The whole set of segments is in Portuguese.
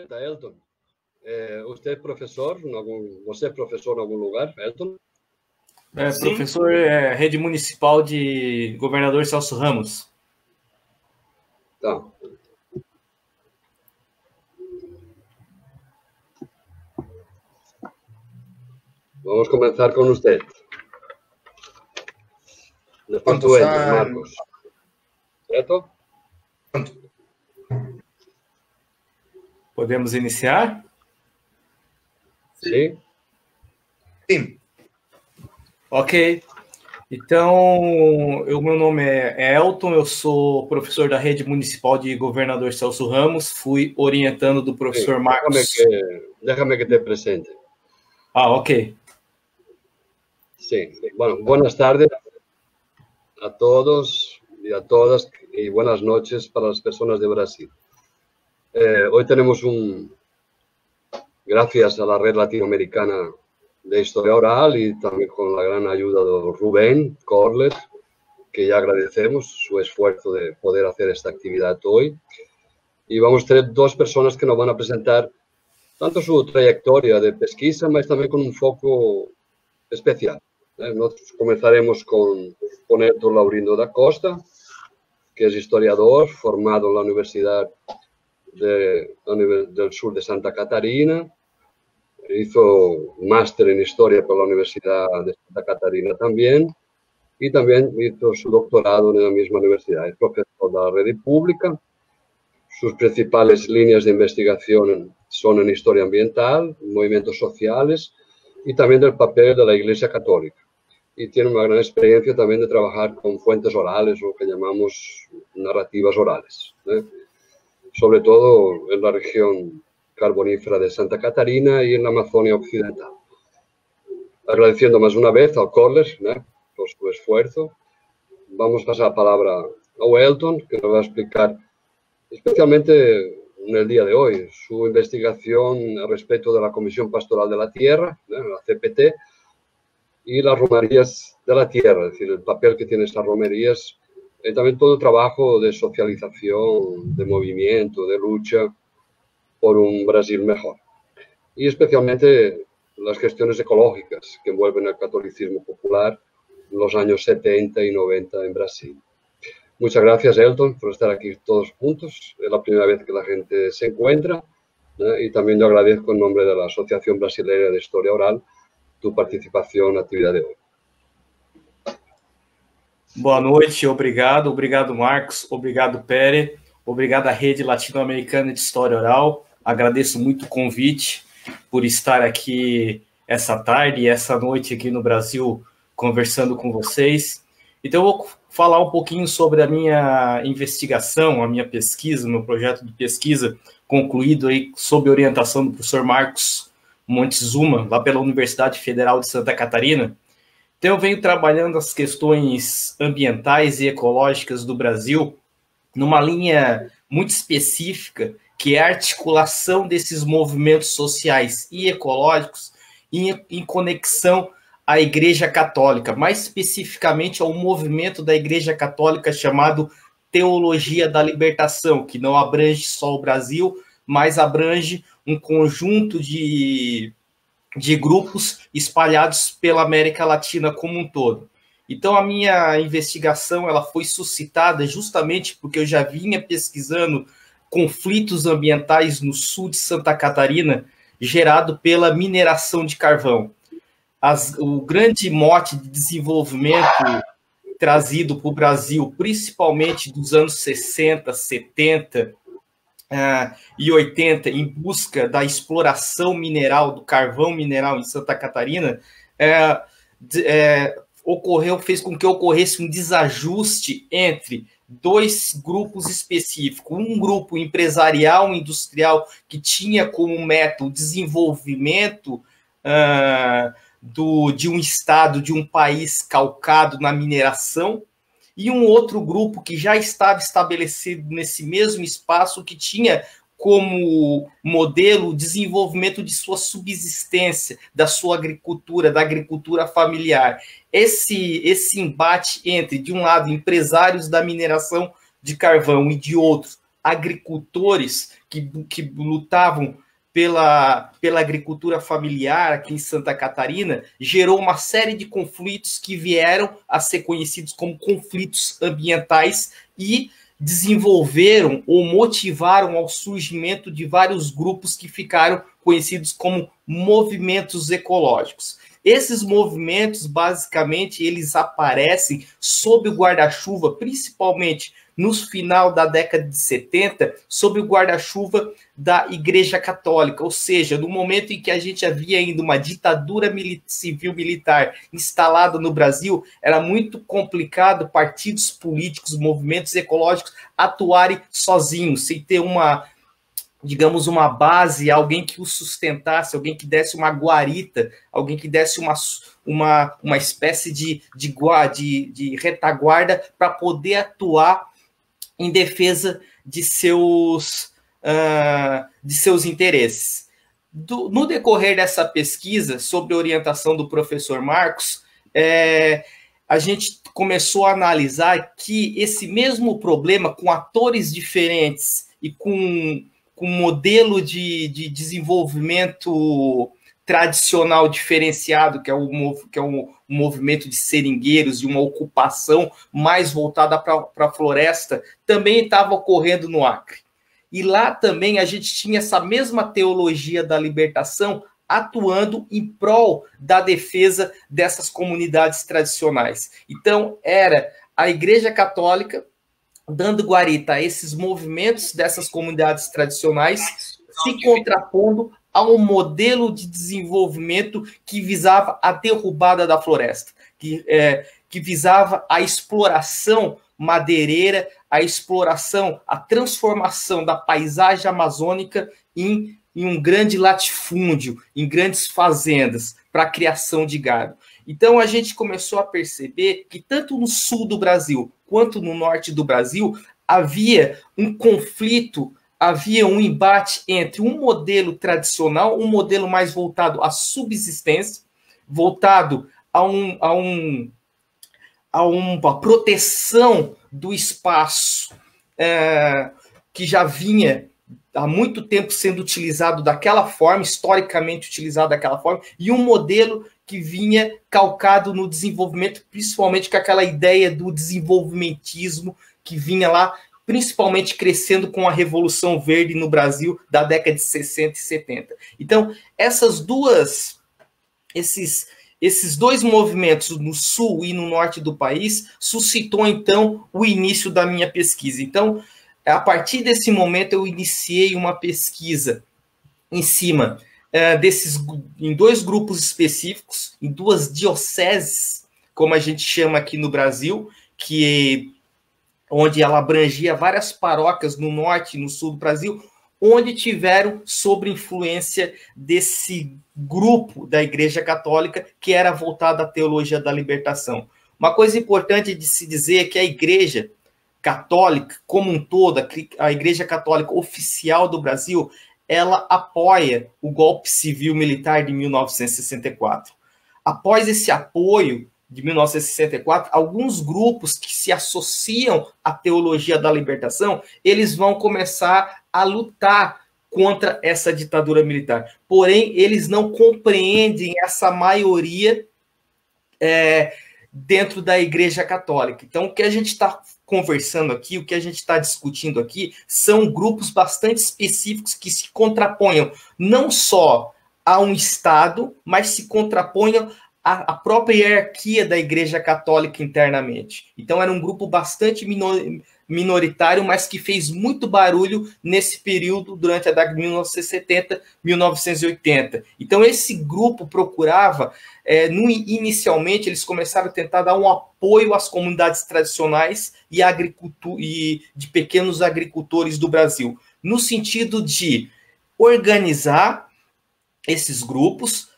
presenta, Elton. ¿Usted es profesor? ¿Você es profesor en algún lugar, Elton? Professor Rede Municipal de Governador Celso Ramos. Tá. Vamos a comenzar con usted. Después tú entras, Marcos. ¿Cierto? Podemos iniciar? Sim. Sim. Ok. Então, meu nome é Elton, eu sou professor da Rede Municipal de Governador Celso Ramos, fui orientando do professor Marcos. Déjame que te presente. Ok. Sí, bueno, buenas tardes a todos y a todas y buenas noches para las personas de Brasil. Hoy tenemos gracias a la Red Latinoamericana de Historia Oral y también con la gran ayuda de Rubén Corler, que ya agradecemos su esfuerzo de poder hacer esta actividad hoy. Y vamos a tener dos personas que nos van a presentar tanto su trayectoria de pesquisa, pero también con un foco especial. Nosotros comenzaremos con Héctor Laurindo da Costa, que es historiador formado en la Universidad del Sur de Santa Catarina. Hizo un máster en Historia por la Universidad de Santa Catarina también. Y también hizo su doctorado en la misma universidad. Es profesor de la Red Pública. Sus principales líneas de investigación son en historia ambiental, movimientos sociales y también del papel de la Iglesia Católica. Y tiene una gran experiencia también de trabajar con fuentes orales, o que llamamos narrativas orales, sobre todo en la región carbonífera de Santa Catarina y en la Amazonia Occidental. Agradeciendo más una vez al Corler por su esfuerzo, vamos a pasar la palabra a Elton, que nos va a explicar especialmente en el día de hoy su investigación al respecto de la Comisión Pastoral de la Tierra, la CPT, y las romerías de la tierra, es decir, el papel que tienen estas romerías, y también todo el trabajo de socialización, de movimiento, de lucha por un Brasil mejor. Y especialmente las gestiones ecológicas que envuelven el catolicismo popular en los años 70 y 90 en Brasil. Muchas gracias, Elton, por estar aquí todos juntos. Es la primera vez que la gente se encuentra, y también yo agradezco en nombre de la Asociación Brasileira de Historia Oral tu participação na atividade de hoje. Boa noite, obrigado. Obrigado, Marcos. Obrigado, Pere. Obrigado à Rede Latino-Americana de História Oral. Agradeço muito o convite por estar aqui essa tarde e essa noite aqui no Brasil conversando com vocês. Então, eu vou falar um pouquinho sobre a minha investigação, a minha pesquisa, meu projeto de pesquisa concluído aí sob orientação do professor Marcos Montezuma, lá pela Universidade Federal de Santa Catarina. Então, eu venho trabalhando as questões ambientais e ecológicas do Brasil numa linha muito específica, que é a articulação desses movimentos sociais e ecológicos em conexão à Igreja Católica, mais especificamente ao movimento da Igreja Católica chamado Teologia da Libertação, que não abrange só o Brasil, mas abrange um conjunto de grupos espalhados pela América Latina como um todo. Então, a minha investigação ela foi suscitada justamente porque eu já vinha pesquisando conflitos ambientais no sul de Santa Catarina, gerado pela mineração de carvão. O grande mote de desenvolvimento trazido para o Brasil, principalmente dos anos 60, 70, e 80, em busca da exploração mineral, do carvão mineral em Santa Catarina, fez com que ocorresse um desajuste entre dois grupos específicos. Um grupo empresarial, industrial, que tinha como meta o desenvolvimento de um estado, de um país calcado na mineração, e um outro grupo que já estava estabelecido nesse mesmo espaço, que tinha como modelo o desenvolvimento de sua subsistência, da sua agricultura, da agricultura familiar. Esse embate entre, de um lado, empresários da mineração de carvão e, de outro, agricultores que lutavam pela agricultura familiar aqui em Santa Catarina, gerou uma série de conflitos que vieram a ser conhecidos como conflitos ambientais e desenvolveram ou motivaram ao surgimento de vários grupos que ficaram conhecidos como movimentos ecológicos. Esses movimentos, basicamente, eles aparecem sob o guarda-chuva, principalmente no final da década de 70, sob o guarda-chuva da Igreja Católica, ou seja, no momento em que a gente havia ainda uma ditadura civil-militar instalada no Brasil, era muito complicado partidos políticos, movimentos ecológicos atuarem sozinhos, sem ter digamos, uma base, alguém que o sustentasse, alguém que desse uma guarita, alguém que desse uma espécie de retaguarda para poder atuar em defesa de seus interesses. No decorrer dessa pesquisa, sob orientação do professor Marcos, a gente começou a analisar que esse mesmo problema, com atores diferentes e com um modelo de desenvolvimento tradicional diferenciado, que é o movimento de seringueiros, de uma ocupação mais voltada para a floresta, também estava ocorrendo no Acre. E lá também a gente tinha essa mesma teologia da libertação atuando em prol da defesa dessas comunidades tradicionais. Então, era a Igreja Católica dando guarita a esses movimentos dessas comunidades tradicionais, se contrapondo a um modelo de desenvolvimento que visava a derrubada da floresta, que visava a exploração madeireira, a exploração, a transformação da paisagem amazônica em um grande latifúndio, em grandes fazendas para a criação de gado. Então, a gente começou a perceber que tanto no sul do Brasil quanto no norte do Brasil havia um conflito, havia um embate entre um modelo tradicional, um modelo mais voltado à subsistência, voltado a uma proteção do espaço que já vinha há muito tempo sendo utilizado daquela forma, historicamente utilizado daquela forma, e um modelo que vinha calcado no desenvolvimento, principalmente com aquela ideia do desenvolvimentismo que vinha lá, principalmente crescendo com a Revolução Verde no Brasil da década de 60 e 70. Então, esses dois movimentos no sul e no norte do país suscitou, então, o início da minha pesquisa. Então, a partir desse momento, eu iniciei uma pesquisa em cima em dois grupos específicos, em duas dioceses, como a gente chama aqui no Brasil, onde ela abrangia várias paróquias no norte e no sul do Brasil, onde tiveram sob influência desse grupo da Igreja Católica, que era voltada à teologia da libertação. Uma coisa importante de se dizer é que a Igreja Católica, como um todo, a Igreja Católica oficial do Brasil, ela apoia o golpe civil-militar de 1964. Após esse apoio de 1964, alguns grupos que se associam à teologia da libertação, eles vão começar a lutar contra essa ditadura militar. Porém, eles não compreendem essa maioria dentro da Igreja Católica. Então, o que a gente está conversando aqui, o que a gente está discutindo aqui, são grupos bastante específicos que se contraponham não só a um Estado, mas se contraponham à própria hierarquia da Igreja Católica internamente. Então, era um grupo bastante minoritário, mas que fez muito barulho nesse período, durante a década de 1970, 1980. Então, esse grupo procurava, inicialmente, eles começaram a tentar dar um apoio às comunidades tradicionais e de pequenos agricultores do Brasil, no sentido de organizar esses grupos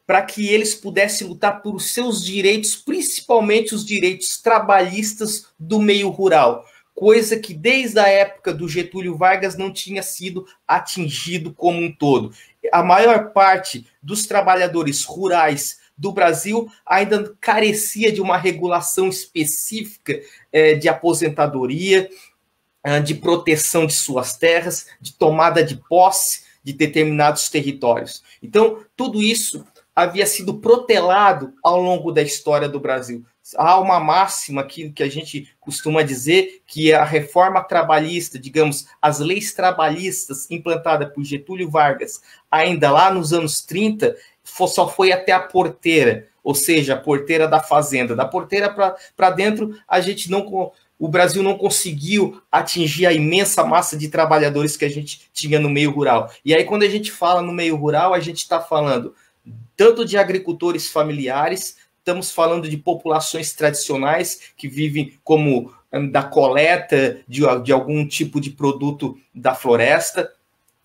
para que eles pudessem lutar por seus direitos, principalmente os direitos trabalhistas do meio rural, coisa que desde a época do Getúlio Vargas não tinha sido atingido como um todo. A maior parte dos trabalhadores rurais do Brasil ainda carecia de uma regulação específica de aposentadoria, de proteção de suas terras, de tomada de posse de determinados territórios. Então, tudo isso havia sido protelado ao longo da história do Brasil. Há uma máxima que a gente costuma dizer que a reforma trabalhista, digamos, as leis trabalhistas implantadas por Getúlio Vargas, ainda lá nos anos 30, só foi até a porteira, ou seja, a porteira da fazenda. Da porteira para dentro, o Brasil não conseguiu atingir a imensa massa de trabalhadores que a gente tinha no meio rural. E aí, quando a gente fala no meio rural, a gente está falando tanto de agricultores familiares, estamos falando de populações tradicionais que vivem como da coleta de algum tipo de produto da floresta,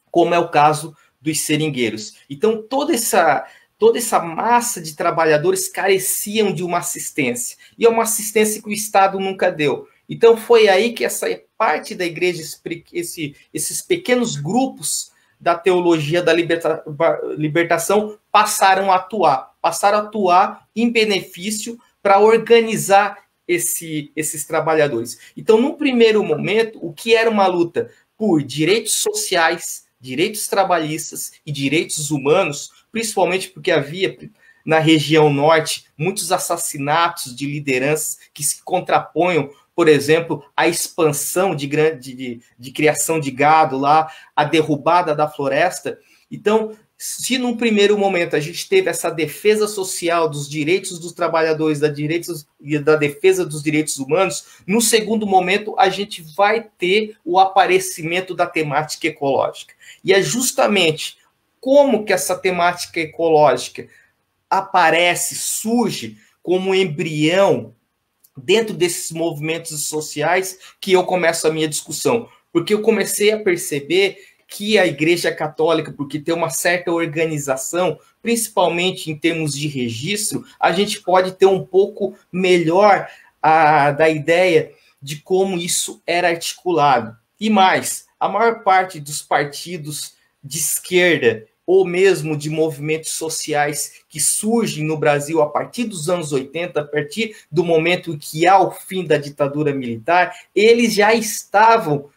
como é o caso dos seringueiros. Então, toda essa massa de trabalhadores careciam de uma assistência, e é uma assistência que o Estado nunca deu. Então, foi aí que essa parte da igreja, esses pequenos grupos da teologia da libertação passaram a atuar em benefício para organizar esses trabalhadores. Então, num primeiro momento, o que era uma luta por direitos sociais, direitos trabalhistas e direitos humanos, principalmente porque havia na região norte muitos assassinatos de lideranças que se contraponham, por exemplo, a expansão de criação de gado lá, a derrubada da floresta. Então, se num primeiro momento a gente teve essa defesa social dos direitos dos trabalhadores, da defesa dos direitos humanos, no segundo momento a gente vai ter o aparecimento da temática ecológica. E é justamente como que essa temática ecológica aparece, surge como embrião dentro desses movimentos sociais que eu começo a minha discussão. Porque eu comecei a perceber que a Igreja Católica, porque tem uma certa organização, principalmente em termos de registro, a gente pode ter um pouco melhor da ideia de como isso era articulado. E mais, a maior parte dos partidos de esquerda ou mesmo de movimentos sociais que surgem no Brasil a partir dos anos 80, a partir do momento em que há o fim da ditadura militar, eles já estavam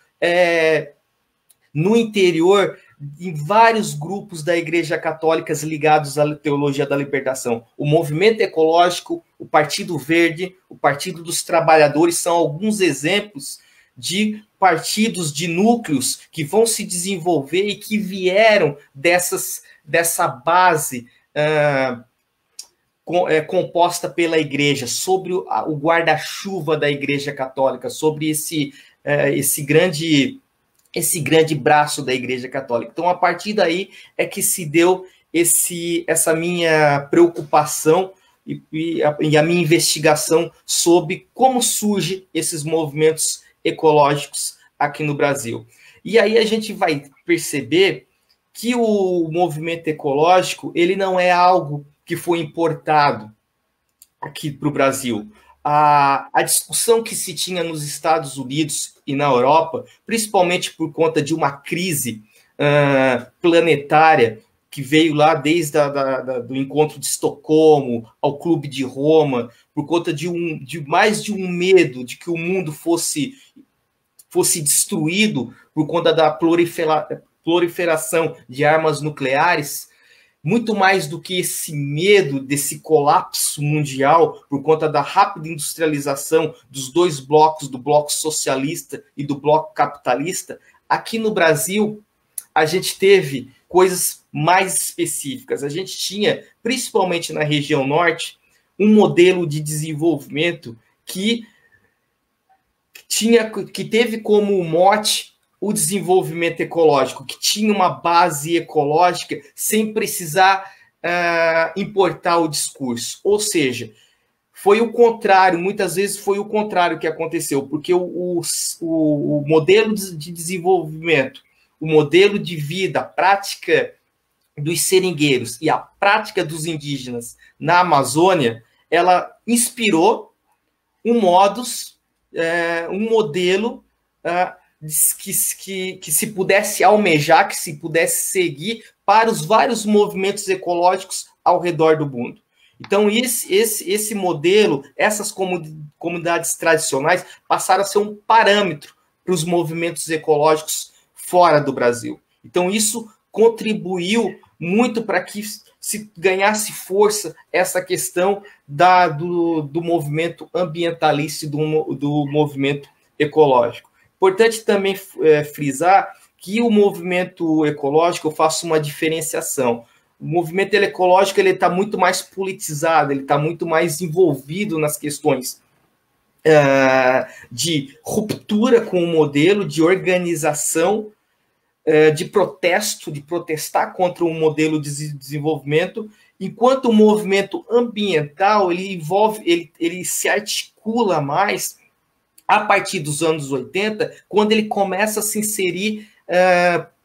no interior em vários grupos da Igreja Católica ligados à teologia da libertação. O Movimento Ecológico, o Partido Verde, o Partido dos Trabalhadores são alguns exemplos de partidos, de núcleos que vão se desenvolver e que vieram dessa base composta pela Igreja, sobre o guarda-chuva da Igreja Católica, sobre esse grande braço da Igreja Católica. Então, a partir daí é que se deu essa minha preocupação e a minha investigação sobre como surgem esses movimentos ecológicos aqui no Brasil. E aí a gente vai perceber que o movimento ecológico ele não é algo que foi importado aqui para o Brasil. A discussão que se tinha nos Estados Unidos e na Europa, principalmente por conta de uma crise planetária que veio lá desde do encontro de Estocolmo ao Clube de Roma, por conta de mais de um medo de que o mundo fosse destruído por conta da proliferação de armas nucleares, muito mais do que esse medo desse colapso mundial por conta da rápida industrialização dos dois blocos, do bloco socialista e do bloco capitalista, aqui no Brasil a gente teve coisas mais específicas. A gente tinha, principalmente na região norte, um modelo de desenvolvimento que teve como mote o desenvolvimento ecológico, que tinha uma base ecológica sem precisar importar o discurso. Ou seja, foi o contrário, muitas vezes foi o contrário que aconteceu, porque o modelo de desenvolvimento, o modelo de vida, a prática dos seringueiros e a prática dos indígenas na Amazônia, ela inspirou um modelo que se pudesse almejar, que se pudesse seguir para os vários movimentos ecológicos ao redor do mundo. Então, esse modelo, essas comunidades tradicionais passaram a ser um parâmetro para os movimentos ecológicos fora do Brasil. Então, isso contribuiu muito para que se ganhasse força essa questão do movimento ambientalista e do movimento ecológico. Importante também frisar que o movimento ecológico, eu faço uma diferenciação. O movimento ecológico está muito mais politizado, ele está muito mais envolvido nas questões de ruptura com o modelo, de organização, de protesto, de protestar contra um modelo de desenvolvimento, enquanto o movimento ambiental ele se articula mais a partir dos anos 80, quando ele começa a se inserir,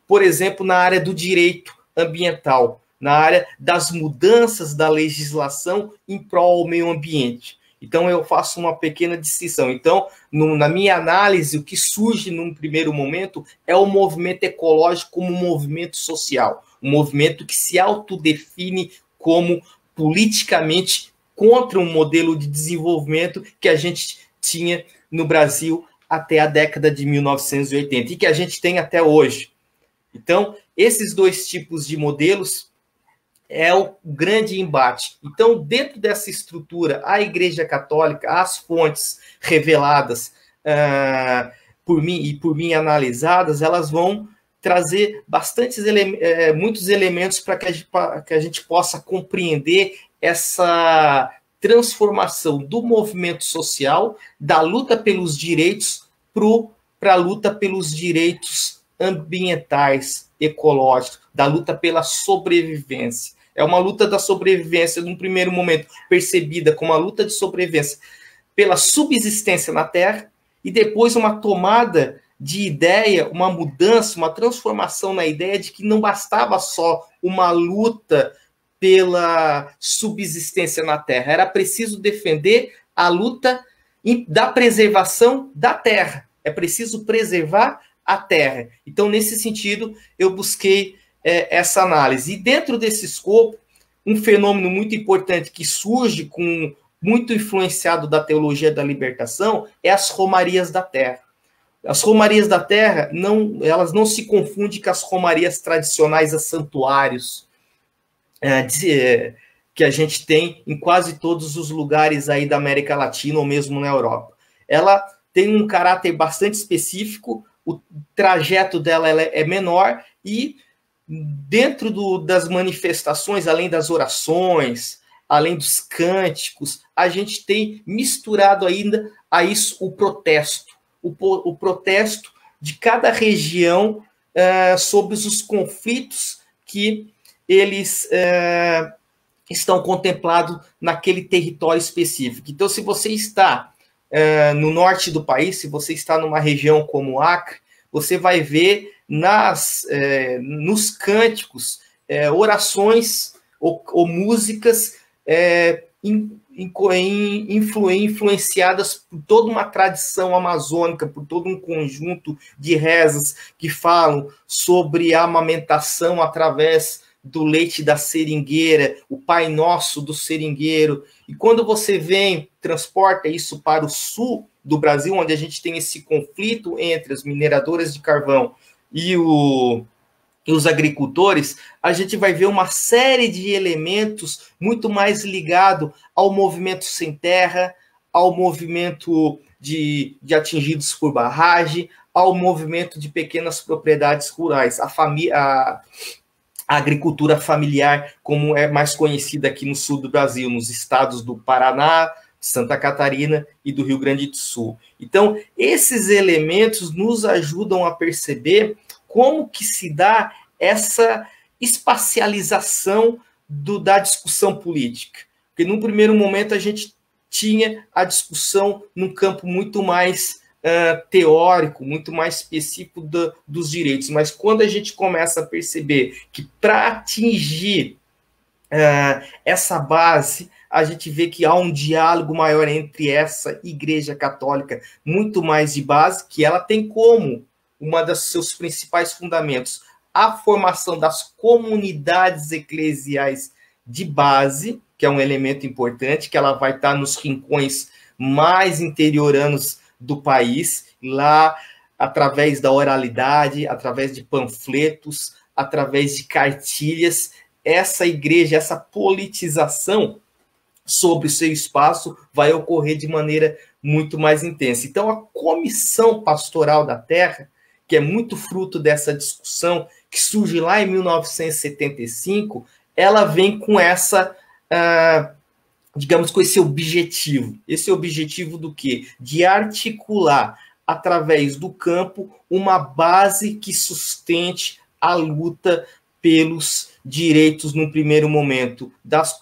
por exemplo, na área do direito ambiental, na área das mudanças da legislação em prol ao meio ambiente. Então, eu faço uma pequena distinção. Então, na minha análise, o que surge num primeiro momento é o movimento ecológico como um movimento social, um movimento que se autodefine como politicamente contra um modelo de desenvolvimento que a gente tinha no Brasil até a década de 1980 e que a gente tem até hoje. Então, esses dois tipos de modelos é o grande embate. Então, dentro dessa estrutura, a Igreja Católica, as fontes reveladas por mim analisadas, elas vão trazer muitos elementos para que a gente possa compreender essa transformação do movimento social, da luta pelos direitos, para a luta pelos direitos ambientais, ecológicos, da luta pela sobrevivência. É uma luta da sobrevivência, num primeiro momento, percebida como uma luta de sobrevivência pela subsistência na Terra, e depois uma tomada de ideia, uma mudança, uma transformação na ideia de que não bastava só uma luta pela subsistência na Terra, era preciso defender a luta da preservação da Terra. É preciso preservar a Terra. Então, nesse sentido, eu busquei essa análise. E dentro desse escopo, um fenômeno muito importante que surge muito influenciado da teologia da libertação é as romarias da terra. As romarias da terra, elas não se confundem com as romarias tradicionais a santuários que a gente tem em quase todos os lugares aí da América Latina ou mesmo na Europa. Ela tem um caráter bastante específico, o trajeto dela é menor e dentro das manifestações, além das orações, além dos cânticos, a gente tem misturado ainda a isso o protesto. O protesto de cada região sobre os conflitos que eles estão contemplados naquele território específico. Então, se você está no norte do país, se você está numa região como o Acre, você vai ver nos cânticos orações ou músicas influenciadas por toda uma tradição amazônica, por todo um conjunto de rezas que falam sobre a amamentação através do leite da seringueira, o Pai Nosso do seringueiro. E quando você transporta isso para o sul do Brasil, onde a gente tem esse conflito entre as mineradoras de carvão e os agricultores, a gente vai ver uma série de elementos muito mais ligado ao movimento sem terra, ao movimento de atingidos por barragem, ao movimento de pequenas propriedades rurais, a agricultura familiar, como é mais conhecida aqui no sul do Brasil, nos estados do Paraná, Santa Catarina e do Rio Grande do Sul. Então, esses elementos nos ajudam a perceber como que se dá essa espacialização da discussão política. Porque, num primeiro momento, a gente tinha a discussão num campo muito mais teórico, muito mais específico dos direitos. Mas quando a gente começa a perceber que, para atingir essa base, a gente vê que há um diálogo maior entre essa Igreja Católica, muito mais de base, que ela tem como uma dos seus principais fundamentos a formação das comunidades eclesiais de base, que é um elemento importante, que ela vai estar nos rincões mais interioranos do país. Lá através da oralidade, através de panfletos, através de cartilhas, essa igreja, essa politização sobre o seu espaço vai ocorrer de maneira muito mais intensa. Então, a Comissão Pastoral da Terra, que é muito fruto dessa discussão, que surge lá em 1975, ela vem com essa, digamos, com esse objetivo. Esse objetivo do quê? De articular, através do campo, uma base que sustente a luta pelos direitos, no primeiro momento,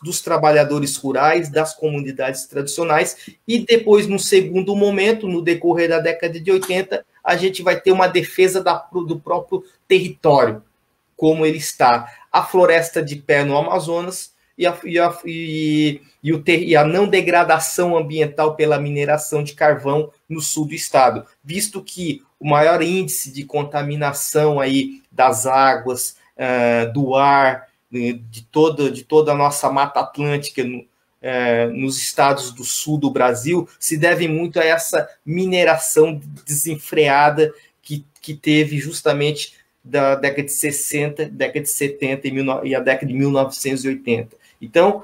dos trabalhadores rurais, das comunidades tradicionais, e depois, no segundo momento, no decorrer da década de 80, a gente vai ter uma defesa do próprio território, como ele está. A floresta de pé no Amazonas e a não degradação ambiental pela mineração de carvão no sul do estado, visto que o maior índice de contaminação aí das águas, do ar, de toda a nossa Mata Atlântica nos estados do sul do Brasil, se deve muito a essa mineração desenfreada que teve justamente da década de 60, década de 70 e a década de 1980. Então,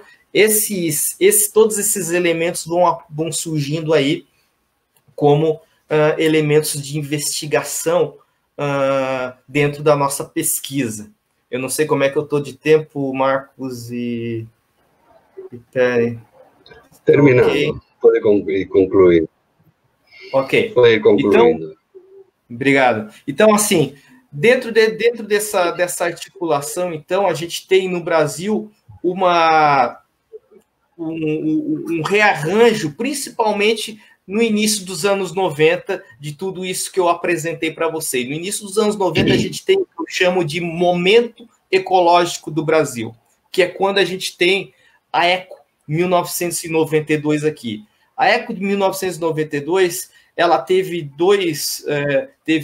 todos esses elementos vão surgindo aí como elementos de investigação dentro da nossa pesquisa. Eu não sei como é que eu estou de tempo, Marcos e Pere. Terminando. Okay. Pode concluir. Ok. Pode ir concluindo. Então, obrigado. Então, assim, dentro dessa articulação, então, a gente tem no Brasil um rearranjo, principalmente no início dos anos 90, de tudo isso que eu apresentei para vocês. No início dos anos 90, a gente tem o que eu chamo de momento ecológico do Brasil, que é quando a gente tem a ECO 1992 aqui. A ECO de 1992, ela teve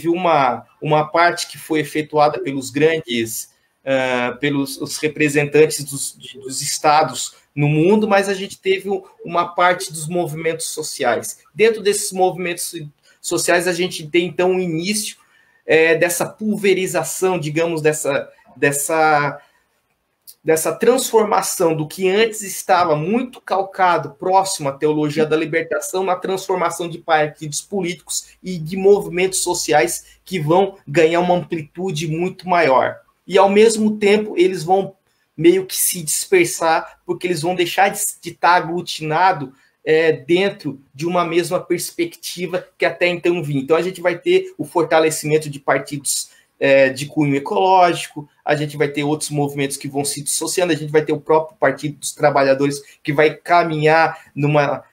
uma parte que foi efetuada pelos grandes, pelos representantes dos estados no mundo, mas a gente teve uma parte dos movimentos sociais. Dentro desses movimentos sociais, a gente tem, então, o início dessa pulverização, digamos, dessa transformação do que antes estava muito calcado, próximo à teologia da libertação, na transformação de partidos políticos e de movimentos sociais que vão ganhar uma amplitude muito maior. E, ao mesmo tempo, eles vão meio que se dispersar, porque eles vão deixar de estar aglutinado dentro de uma mesma perspectiva que até então vinha. Então, a gente vai ter o fortalecimento de partidos de cunho ecológico, a gente vai ter outros movimentos que vão se dissociando, a gente vai ter o próprio Partido dos Trabalhadores que vai caminhar numa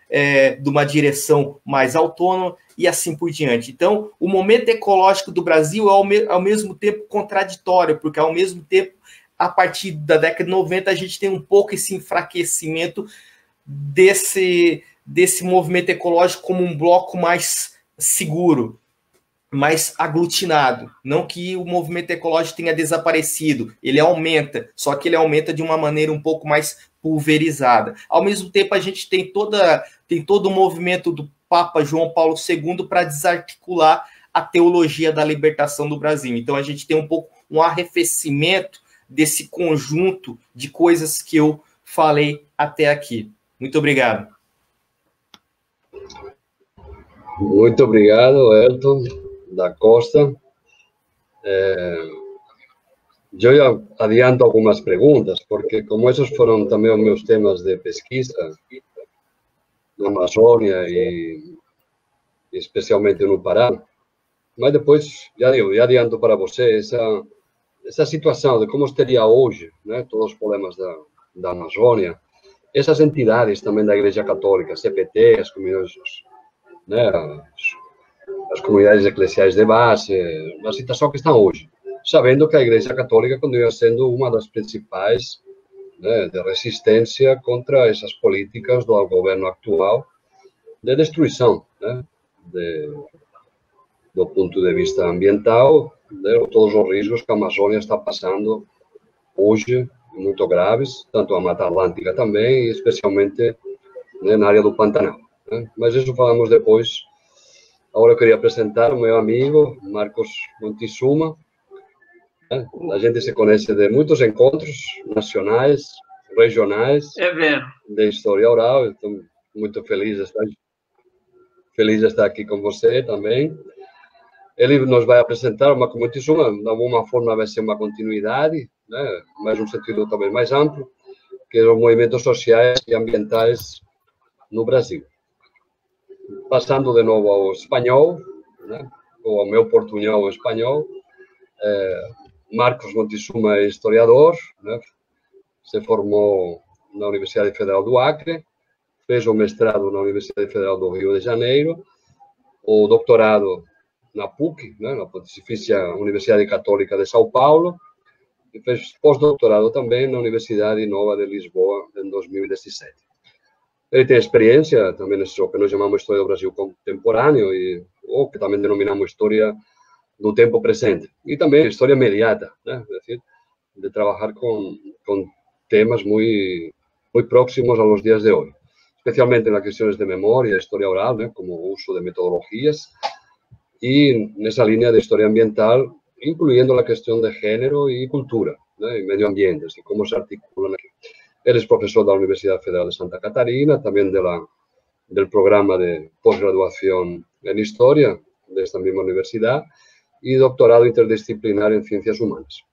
direção mais autônoma e assim por diante. Então, o momento ecológico do Brasil é ao mesmo tempo contraditório, porque ao mesmo tempo, a partir da década de 90, a gente tem um pouco esse enfraquecimento desse movimento ecológico como um bloco mais seguro, mais aglutinado. Não que o movimento ecológico tenha desaparecido, ele aumenta, só que ele aumenta de uma maneira um pouco mais pulverizada. Ao mesmo tempo, a gente tem todo o movimento do Papa João Paulo II para desarticular a teologia da libertação do Brasil. Então, a gente tem um pouco um arrefecimento desse conjunto de coisas que eu falei até aqui. Muito obrigado. Muito obrigado, Elton da Costa. Eu já adianto algumas perguntas, porque como esses foram também os meus temas de pesquisa na Amazônia e especialmente no Pará, mas depois, já adianto para você essa situação de como estaria hoje, né, todos os problemas da Amazônia, essas entidades também da Igreja Católica, CPT, as comunidades, né, as comunidades eclesiais de base, a situação que estão hoje, sabendo que a Igreja Católica continua sendo uma das principais, né, de resistência contra essas políticas do governo atual de destruição, né, do ponto de vista ambiental, de todos os riscos que a Amazônia está passando hoje, muito graves, tanto a Mata Atlântica também, e especialmente, né, na área do Pantanal, né? Mas isso falamos depois, Agora eu queria apresentar o meu amigo, Marcos Montezuma. A gente se conhece de muitos encontros nacionais, regionais, de história oral. Estou muito feliz de estar aqui com você também. Ele nos vai apresentar o Marcos Montezuma, de alguma forma vai ser uma continuidade, né? Mas um sentido talvez mais amplo, que são os movimentos sociais e ambientais no Brasil. Passando de novo ao espanhol, né? Ou ao meu portunhol espanhol, Marcos Montezuma é historiador, né? Se formou na Universidade Federal do Acre, fez o mestrado na Universidade Federal do Rio de Janeiro, o doutorado na PUC, né? Na Pontifícia Universidade Católica de São Paulo, e fez pós-doutorado também na Universidade Nova de Lisboa em 2017. Ele tem experiência também nisso que nós chamamos História do Brasil Contemporâneo, ou que também denominamos História do Tempo Presente, e também História Imediata, né? É decir, de trabalhar com temas muy próximos a los días de hoy, especialmente en las cuestiones de memoria, historia oral, ¿no? Como uso de metodologías, y en esa línea de historia ambiental, incluyendo la cuestión de género y cultura, ¿no? Y medio ambiente, y cómo se articulan aquí. Él es profesor de la Universidad Federal de Santa Catarina, también del programa de posgraduación en historia de esta misma universidad, y doctorado interdisciplinar en ciencias humanas.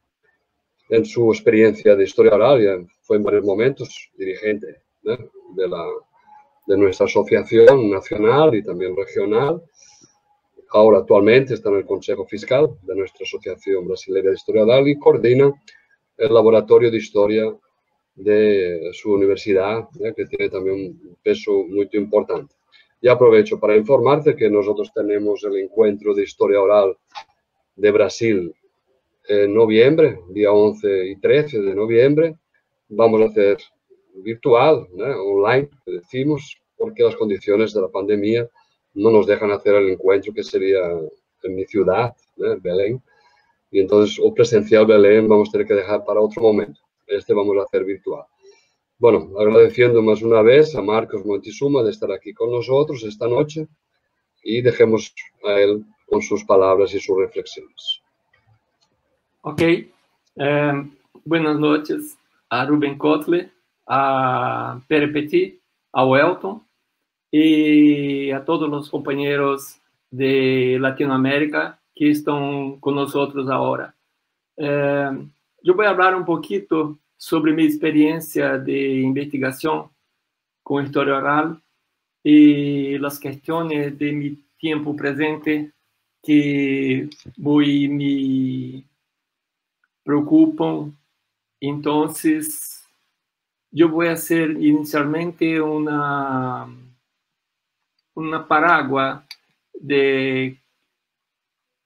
En su experiencia de historia oral, ya fue en varios momentos dirigente, ¿no? de nuestra asociación nacional y también regional. Ahora actualmente está en el Consejo Fiscal de nuestra Asociación Brasileña de Historia Oral y coordina el Laboratorio de Historia de su universidad, que tiene también un peso muy importante. Y aprovecho para informarte que nosotros tenemos el encuentro de historia oral de Brasil en noviembre, día 11 y 13 de noviembre. Vamos a hacer virtual, ¿no? Online, decimos, porque las condiciones de la pandemia no nos dejan hacer el encuentro que sería en mi ciudad, ¿no? Belén. Y entonces, o presencial Belén vamos a tener que dejar para otro momento. Este vamos a hacer virtual. Bueno, agradeciendo más una vez a Marcos Montezuma de estar aquí con nosotros esta noche y dejemos a él con sus palabras y sus reflexiones. Ok. Buenas noches a Rubén Kotler, a Pere Petit, a Welton y a todos los compañeros de Latinoamérica que están con nosotros ahora. Yo voy a hablar un poquito sobre mi experiencia de investigación con historia oral y las cuestiones de mi tiempo presente que me preocupan. Entonces, yo voy a hacer inicialmente una paraguas de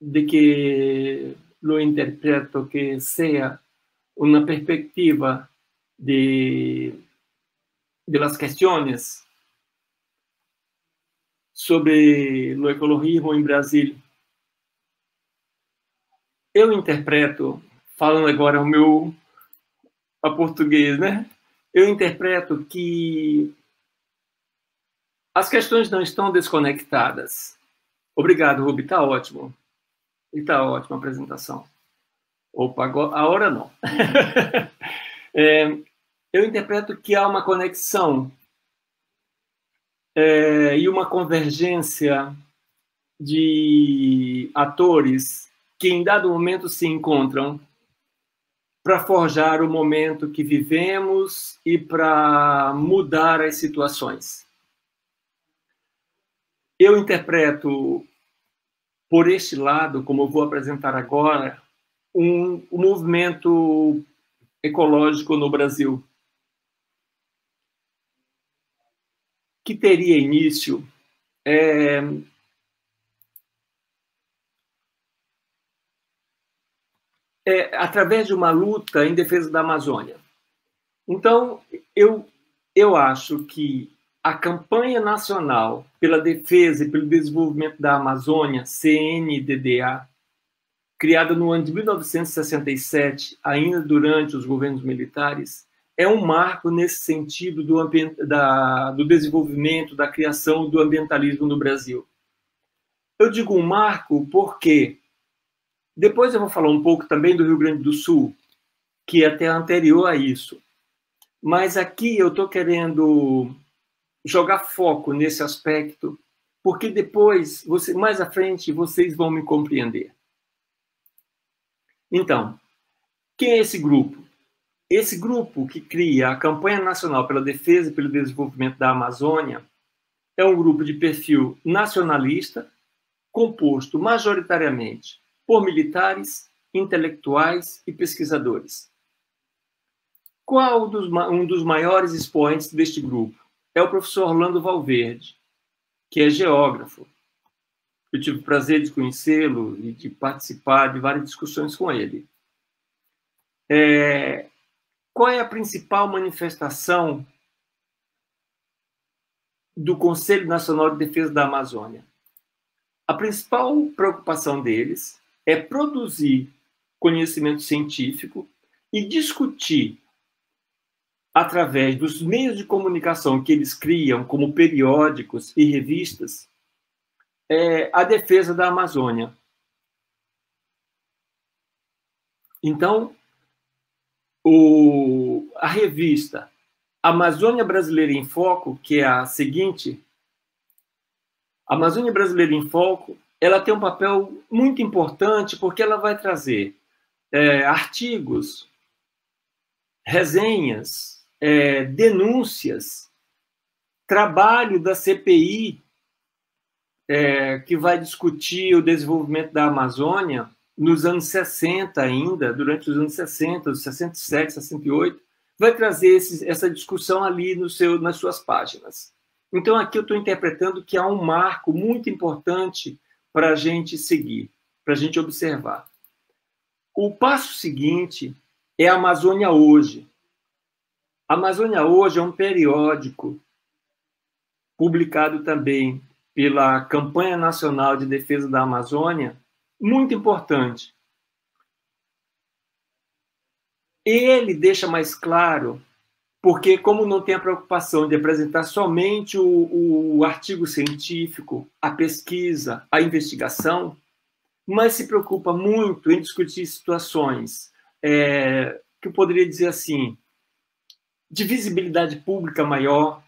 que lo interpreto que sea una perspectiva de las cuestiones sobre o ecologismo em Brasil. Eu interpreto, falando agora a português, né? Eu interpreto que as questões não estão desconectadas. Obrigado, Rubi, está ótimo. Está ótima a apresentação. Opa, agora não. Eu interpreto que há uma conexão e uma convergência de atores que em dado momento se encontram para forjar o momento que vivemos e para mudar as situações. Eu interpreto, por este lado, como eu vou apresentar agora, um movimento ecológico no Brasil que teria início através de uma luta em defesa da Amazônia. Então, eu acho que a campanha nacional pela defesa e pelo desenvolvimento da Amazônia, CNDDA, criada no ano de 1967, ainda durante os governos militares, é um marco nesse sentido do desenvolvimento, da criação do ambientalismo no Brasil. Eu digo um marco porque depois eu vou falar um pouco também do Rio Grande do Sul, que é até anterior a isso. Mas aqui eu estou querendo jogar foco nesse aspecto, porque depois, mais à frente, vocês vão me compreender. Então, quem é esse grupo? Esse grupo que cria a Campanha Nacional pela Defesa e pelo Desenvolvimento da Amazônia é um grupo de perfil nacionalista, composto majoritariamente por militares, intelectuais e pesquisadores. Qual um dos maiores expoentes deste grupo? É o professor Orlando Valverde, que é geógrafo. Eu tive o prazer de conhecê-lo e de participar de várias discussões com ele. Qual é a principal manifestação do Conselho Nacional de Defesa da Amazônia? A principal preocupação deles é produzir conhecimento científico e discutir, através dos meios de comunicação que eles criam, como periódicos e revistas, a defesa da Amazônia. Então, a revista Amazônia Brasileira em Foco, que é a seguinte, Amazônia Brasileira em Foco, ela tem um papel muito importante porque ela vai trazer artigos, resenhas, denúncias, trabalho da CPI, que vai discutir o desenvolvimento da Amazônia nos anos 60 ainda, durante os anos 60, os 67, 68, vai trazer essa discussão ali nas suas páginas. Então, aqui eu estou interpretando que há um marco muito importante para a gente seguir, para a gente observar. O passo seguinte é a Amazônia Hoje. A Amazônia Hoje é um periódico publicado também pela Campanha Nacional de Defesa da Amazônia, muito importante. Ele deixa mais claro, porque como não tem a preocupação de apresentar somente o artigo científico, a pesquisa, a investigação, mas se preocupa muito em discutir situações que eu poderia dizer assim, de visibilidade pública maior.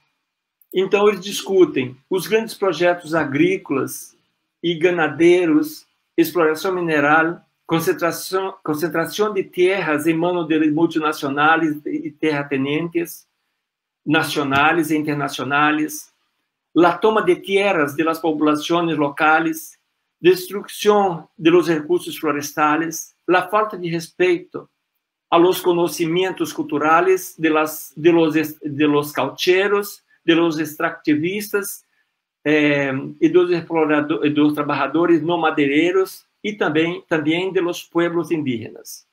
Então, eles discutem os grandes projetos agrícolas e ganadeiros, exploração mineral, concentração de terras em manos de multinacionais e terratenientes, nacionais e internacionais, la toma de tierras de las poblaciones locales, destrucción de los recursos forestales, la falta de respeto a los conocimientos culturales de los caucheros, de los extractivistas y de los trabajadores no madereros y también de los pueblos indígenas.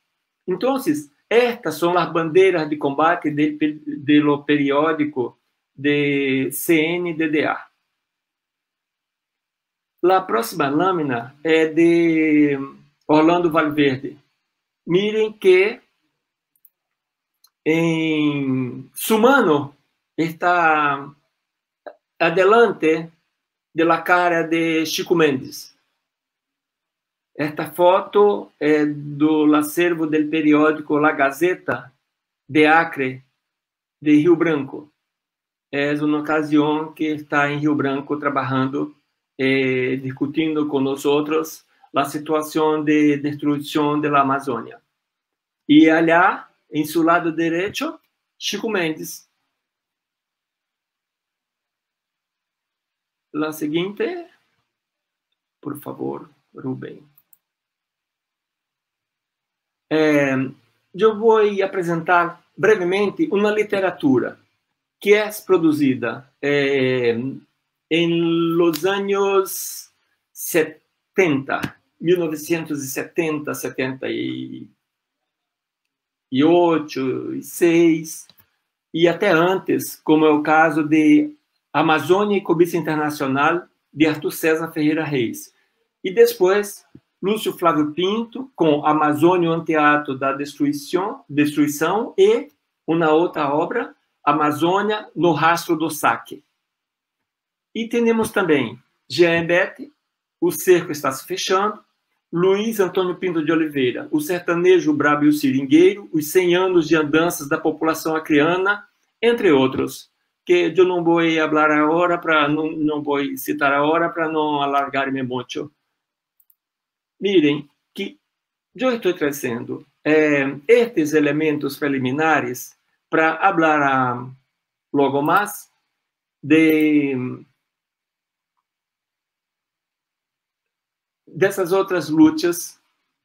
Entonces, estas son las banderas de combate de lo periódico de CNDDA. La próxima lámina é de Orlando Valverde. Miren que em su mano está adelante de la cara de Chico Mendes. Esta foto é do acervo do periódico La Gazeta de Acre, de Rio Branco. É uma ocasião que está em Rio Branco trabalhando, discutindo com nós a situação de destruição da Amazônia. E allá, em seu lado direito, Chico Mendes. La seguinte, por favor, Rubem. Eu vou apresentar brevemente uma literatura que é produzida em los anos 70, 1970, 78, 6, e até antes, como é o caso de Amazônia e Cobiça Internacional, de Arthur César Ferreira Reis. E depois, Lúcio Flávio Pinto, com Amazônia, o Anteatro da Destruição, e uma outra obra, Amazônia, no Rastro do Saque. E temos também Jean Bette, o cerco está se fechando, Luiz Antônio Pinto de Oliveira, o sertanejo, o brabo e o seringueiro, os 100 anos de andanças da população acreana, entre outros, que eu não vou falar agora, não vou citar agora para não alargar-me muito. Mirem que eu estou trazendo estes elementos preliminares para falar logo mais dessas outras lutas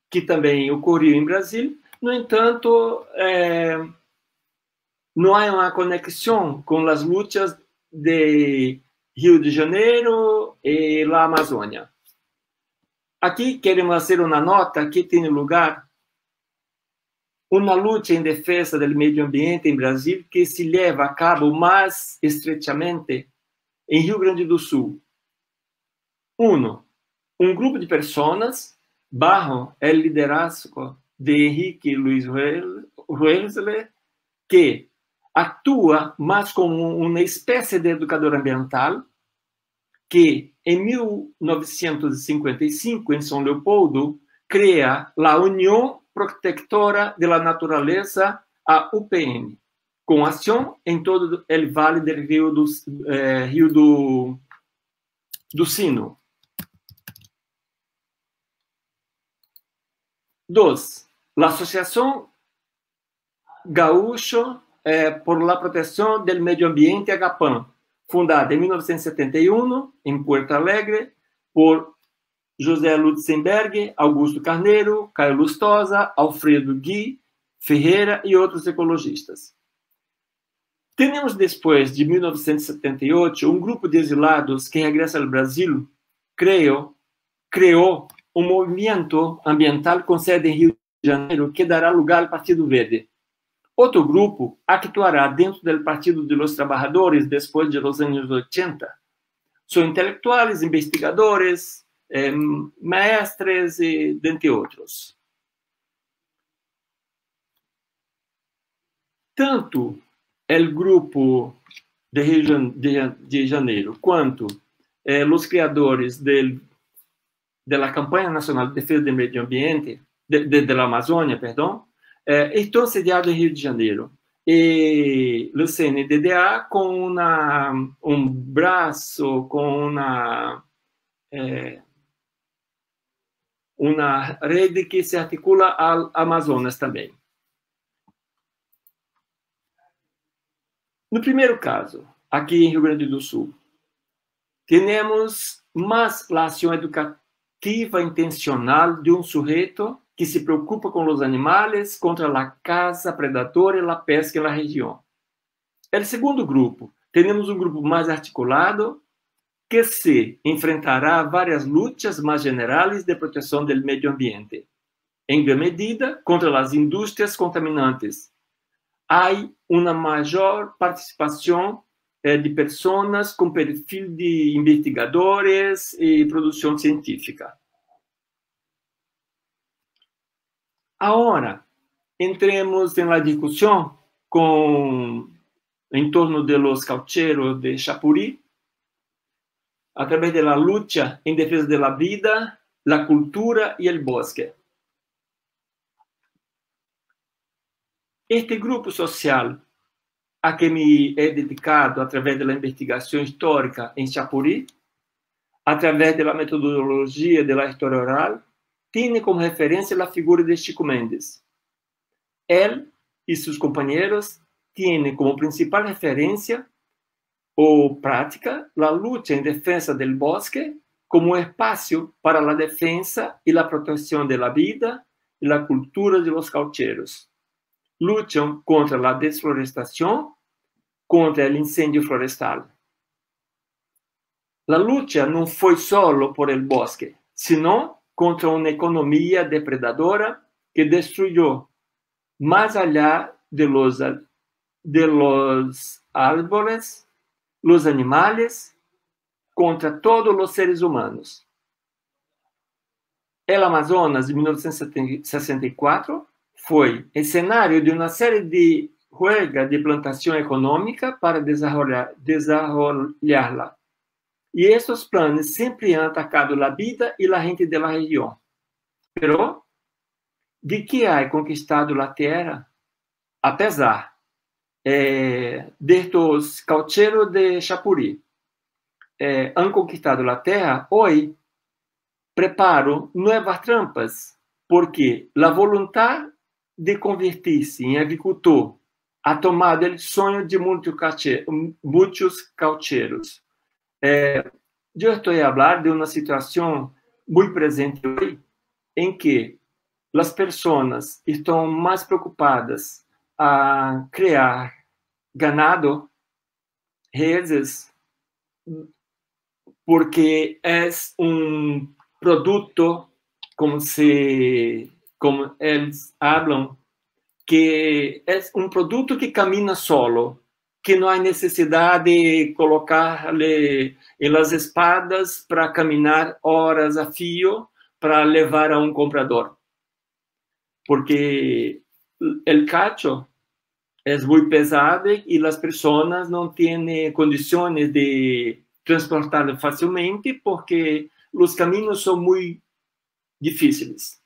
que também ocorriam em Brasil. No entanto, não há uma conexão com as lutas de Rio de Janeiro e a Amazônia. Aqui queremos fazer uma nota que tem lugar uma luta em defesa do meio ambiente em Brasil que se leva a cabo mais estreitamente em Rio Grande do Sul. Um grupo de pessoas, bajo o liderazgo de Henrique Luiz Welsler, que atua mais como uma espécie de educador ambiental, que em 1955, em São Leopoldo, cria a União Protectora da Natureza, a UPN, com ação em todo o Vale do Rio do Sino. 2. A Associação Gaúcho por la Proteção do Meio Ambiente, AGAPAM, fundada em 1971, em Porto Alegre, por José Lutzenberg, Augusto Carneiro, Caio Lustosa, Alfredo Gui Ferreira e outros ecologistas. Temos, depois de 1978, um grupo de exilados que regressa ao Brasil, criou um movimento ambiental com sede em Rio de Janeiro que dará lugar ao Partido Verde. Outro grupo actuará dentro do Partido dos Trabalhadores depois dos anos 80. São intelectuais, investigadores, mestres e dentre outros. Tanto o grupo de Rio de Janeiro quanto os criadores da Campanha Nacional de Defesa do Meio Ambiente, da Amazônia, perdão, estão sediados em Rio de Janeiro. E o CNDDA com um braço, com uma rede que se articula ao Amazonas também. No primeiro caso, aqui em Rio Grande do Sul, temos mais a ação educativa intencional de um sujeito que se preocupa com os animais contra a caça predadora e a pesca na região. O segundo grupo, temos um grupo mais articulado que se enfrentará a várias lutas mais generais de proteção do meio ambiente, em grande medida contra as indústrias contaminantes. Há uma maior participação de pessoas com perfil de investigadores e produção científica. Agora, entremos na discussão em torno de los caucheros de Chapuri, através da luta em defesa da vida, da cultura e do bosque. Este grupo social a que me é dedicado através da investigação histórica em Chapuri, através da metodologia da história oral, tem como referência a figura de Chico Mendes. Ele e seus companheiros têm como principal referência ou prática a luta em defesa do bosque como espaço para a defesa e a proteção da vida e a cultura de los caucheros. Lutam contra a desflorestação, contra o incêndio florestal. A luta não foi só por el bosque, sino contra uma economia depredadora que destruyó más allá de los árboles, los animales, contra todos los seres humanos. El Amazonas, de 1964, foi escenário de uma série de huelgas de plantação econômica para desarrollarla. Y estos planes siempre han atacado la vida y la gente de la región. Pero, de que ha conquistado la tierra, apesar de estos caucheros de Chapuri, han conquistado la tierra, hoy preparo nuevas trampas, porque la voluntad de convertir-se em agricultor ha tomado o sonho de muitos caucheros. Eu estou a falar de uma situação muito presente hoje, em que as pessoas estão mais preocupadas a criar ganado, reses, porque é um produto, como eles falam, que é um produto que camina solo, que não há necessidade de colocar-lhe as espadas para caminhar horas a fio para levar a um comprador. Porque o cacho é muito pesado e as pessoas não têm condições de transportá-lo facilmente porque os caminhos são muito difíceis.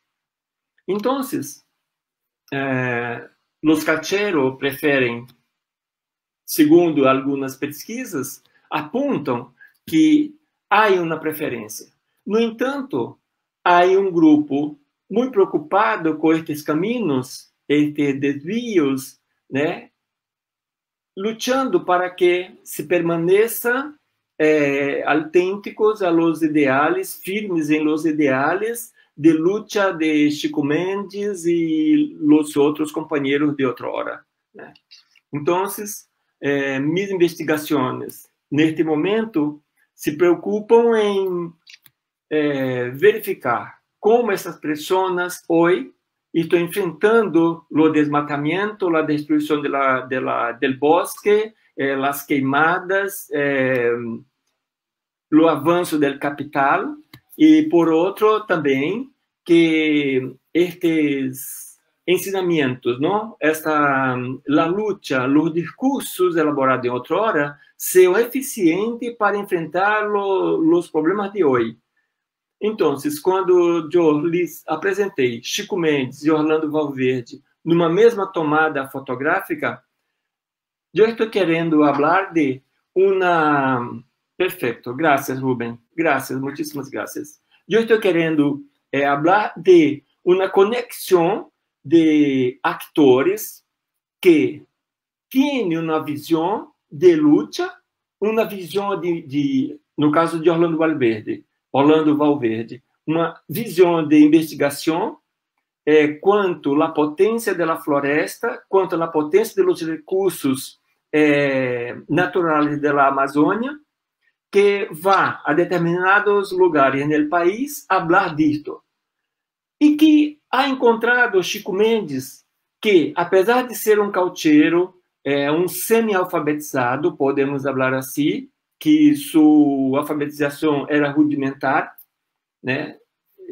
Então, os cacheros preferem, segundo algumas pesquisas, apontam que há uma preferência. No entanto, há um grupo muito preocupado com estes caminhos, estes desvios, né, lutando para que se permaneça autênticos a los ideales, firmes em los ideales de luta de Chico Mendes e os outros companheiros de outrora, né? Então, minhas investigações, neste momento, se preocupam em verificar como essas pessoas hoje estão enfrentando o desmatamento, a destruição do bosque, as queimadas, o avanço do capital, e, por outro, também que estes ensinamentos, não? A luta, os discursos elaborados em outrora, sejam eficientes para enfrentar os problemas de hoje. Então, quando eu lhes apresentei Chico Mendes e Orlando Valverde numa mesma tomada fotográfica, eu estou querendo falar de uma... Perfeito, graças, Rubem. Graças, muitíssimas graças. Eu estou querendo falar de uma conexão de atores que têm uma visão de luta, uma visão no caso de Orlando Valverde, uma visão de investigação quanto à potência da floresta, quanto à potência dos recursos naturais da Amazônia, que vá a determinados lugares no país falar disto. E que ha encontrado Chico Mendes, que, apesar de ser um caucheiro, um semi-alfabetizado, podemos falar assim, que sua alfabetização era rudimentar, né?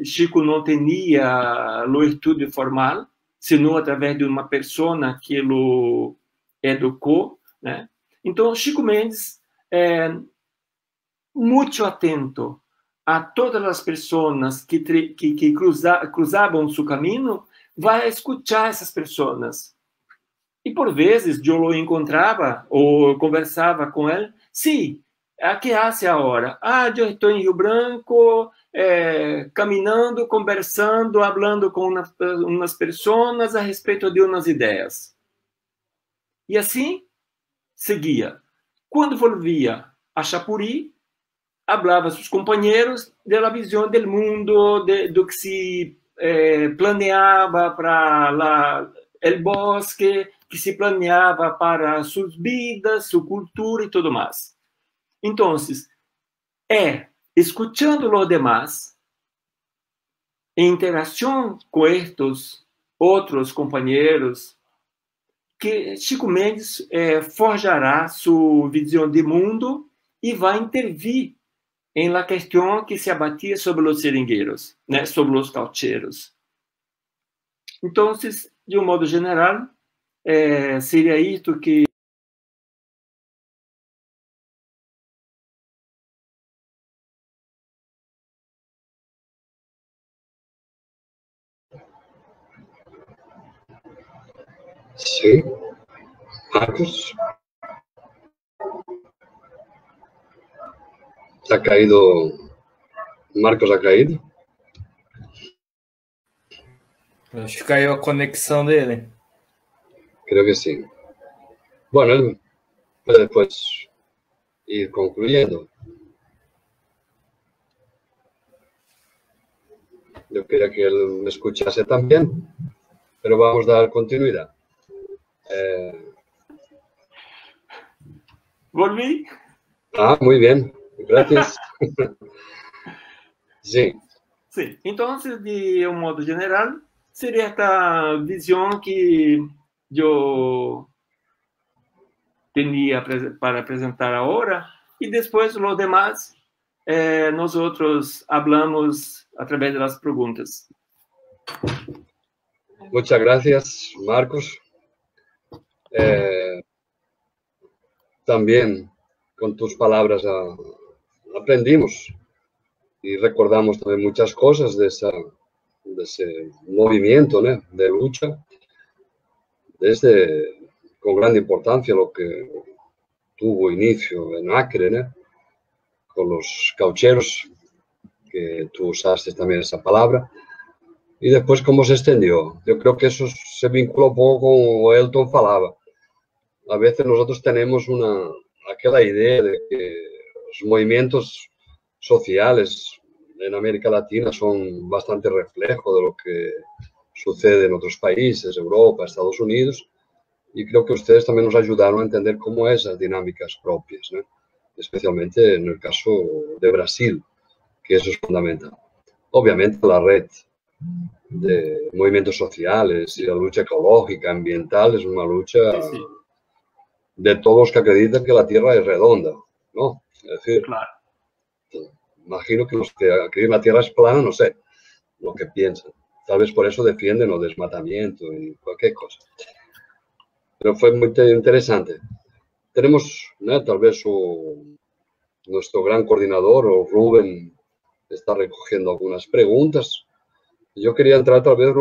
Chico não tinha o estudo formal, senão através de uma pessoa que o educou, né? Então, Chico Mendes muito atento a todas as pessoas que cruzavam seu caminho, vai escutar essas pessoas. E, por vezes, eu o encontrava ou conversava com ele. Sim, a que hace agora? Eu estou em Rio Branco, caminhando, conversando, falando com umas pessoas a respeito de umas ideias. E assim, seguia. Quando volvia a Chapuri, falava seus companheiros da visão do mundo, do que se planeava para o bosque, que se planeava para suas vidas, sua cultura e tudo mais. Então, escutando os demais, em interação com estes outros companheiros, que Chico Mendes forjará sua visão de mundo e vai intervir em la questão que se abatia sobre os seringueiros, né, sobre os caucheros. Então, de um modo geral, seria isto que Sí. Marcos. Ha caído. Marcos ha caído. Acho que caiu a conexão dele. Creo que sí. Bueno, él puede después ir concluyendo. Yo quería que él me escuchase también, pero vamos a dar continuidad. Volví. Ah, muy bien. Gracias. Sí. Sim. Então, de um modo geral, seria esta visão que eu tinha para apresentar agora, e depois, os demais, nós outros hablamos através das perguntas. Muchas gracias, Marcos. También con tus palabras aprendimos y recordamos también muchas cosas de ese movimiento, ¿no?, de lucha, desde con gran importancia lo que tuvo inicio en Acre, ¿no?, con los caucheros, que tú usaste también esa palabra, y después cómo se extendió. Yo creo que eso se vincula un poco con lo que Elton falaba. A veces nosotros tenemos aquella idea de que los movimientos sociales en América Latina son bastante reflejo de lo que sucede en otros países, Europa, Estados Unidos, y creo que ustedes también nos ayudaron a entender cómo esas dinámicas propias, ¿no?, especialmente en el caso de Brasil, que eso es fundamental. Obviamente la red de movimientos sociales y la lucha ecológica, ambiental, es una lucha de todos que acreditan que la Tierra es redonda, ¿no? Es decir, claro, imagino que los que creen la Tierra es plana, no sé lo que piensan. Tal vez por eso defienden el desmatamiento y cualquier cosa. Pero fue muy interesante. Tenemos, ¿no?, tal vez nuestro gran coordinador, o Rubén, está recogiendo algunas preguntas. Yo quería entrar tal vez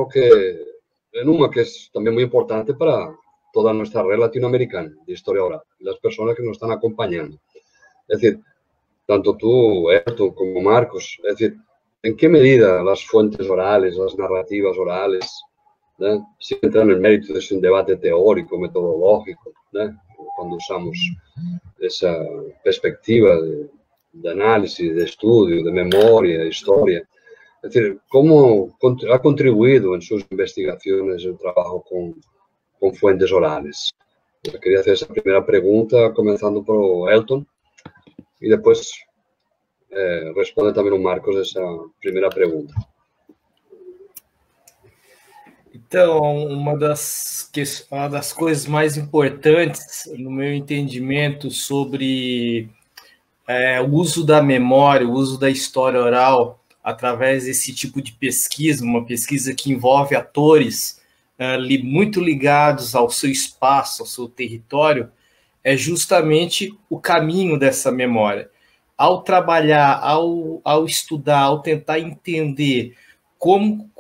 en una que es también muy importante para toda nuestra red latinoamericana de historia oral, las personas que nos están acompañando. Es decir, tanto tú, Elton, como Marcos, es decir, ¿en qué medida las fuentes orales, las narrativas orales, ¿no?, si entran en el mérito de un debate teórico, metodológico, ¿no?, cuando usamos esa perspectiva de análisis, de estudio, de memoria, de historia? Es decir, ¿cómo ha contribuido en sus investigaciones el trabajo con fuentes orales? Yo quería hacer esa primera pregunta, comenzando por Elton, y después responde también Marcos essa primeira pergunta. Então, uma das coisas mais importantes, no meu entendimento, sobre o uso da memória, o uso da história oral, através desse tipo de pesquisa, uma pesquisa que envolve atores muito ligados ao seu espaço, ao seu território, é justamente o caminho dessa memória. Ao trabalhar, ao estudar, ao tentar entender como,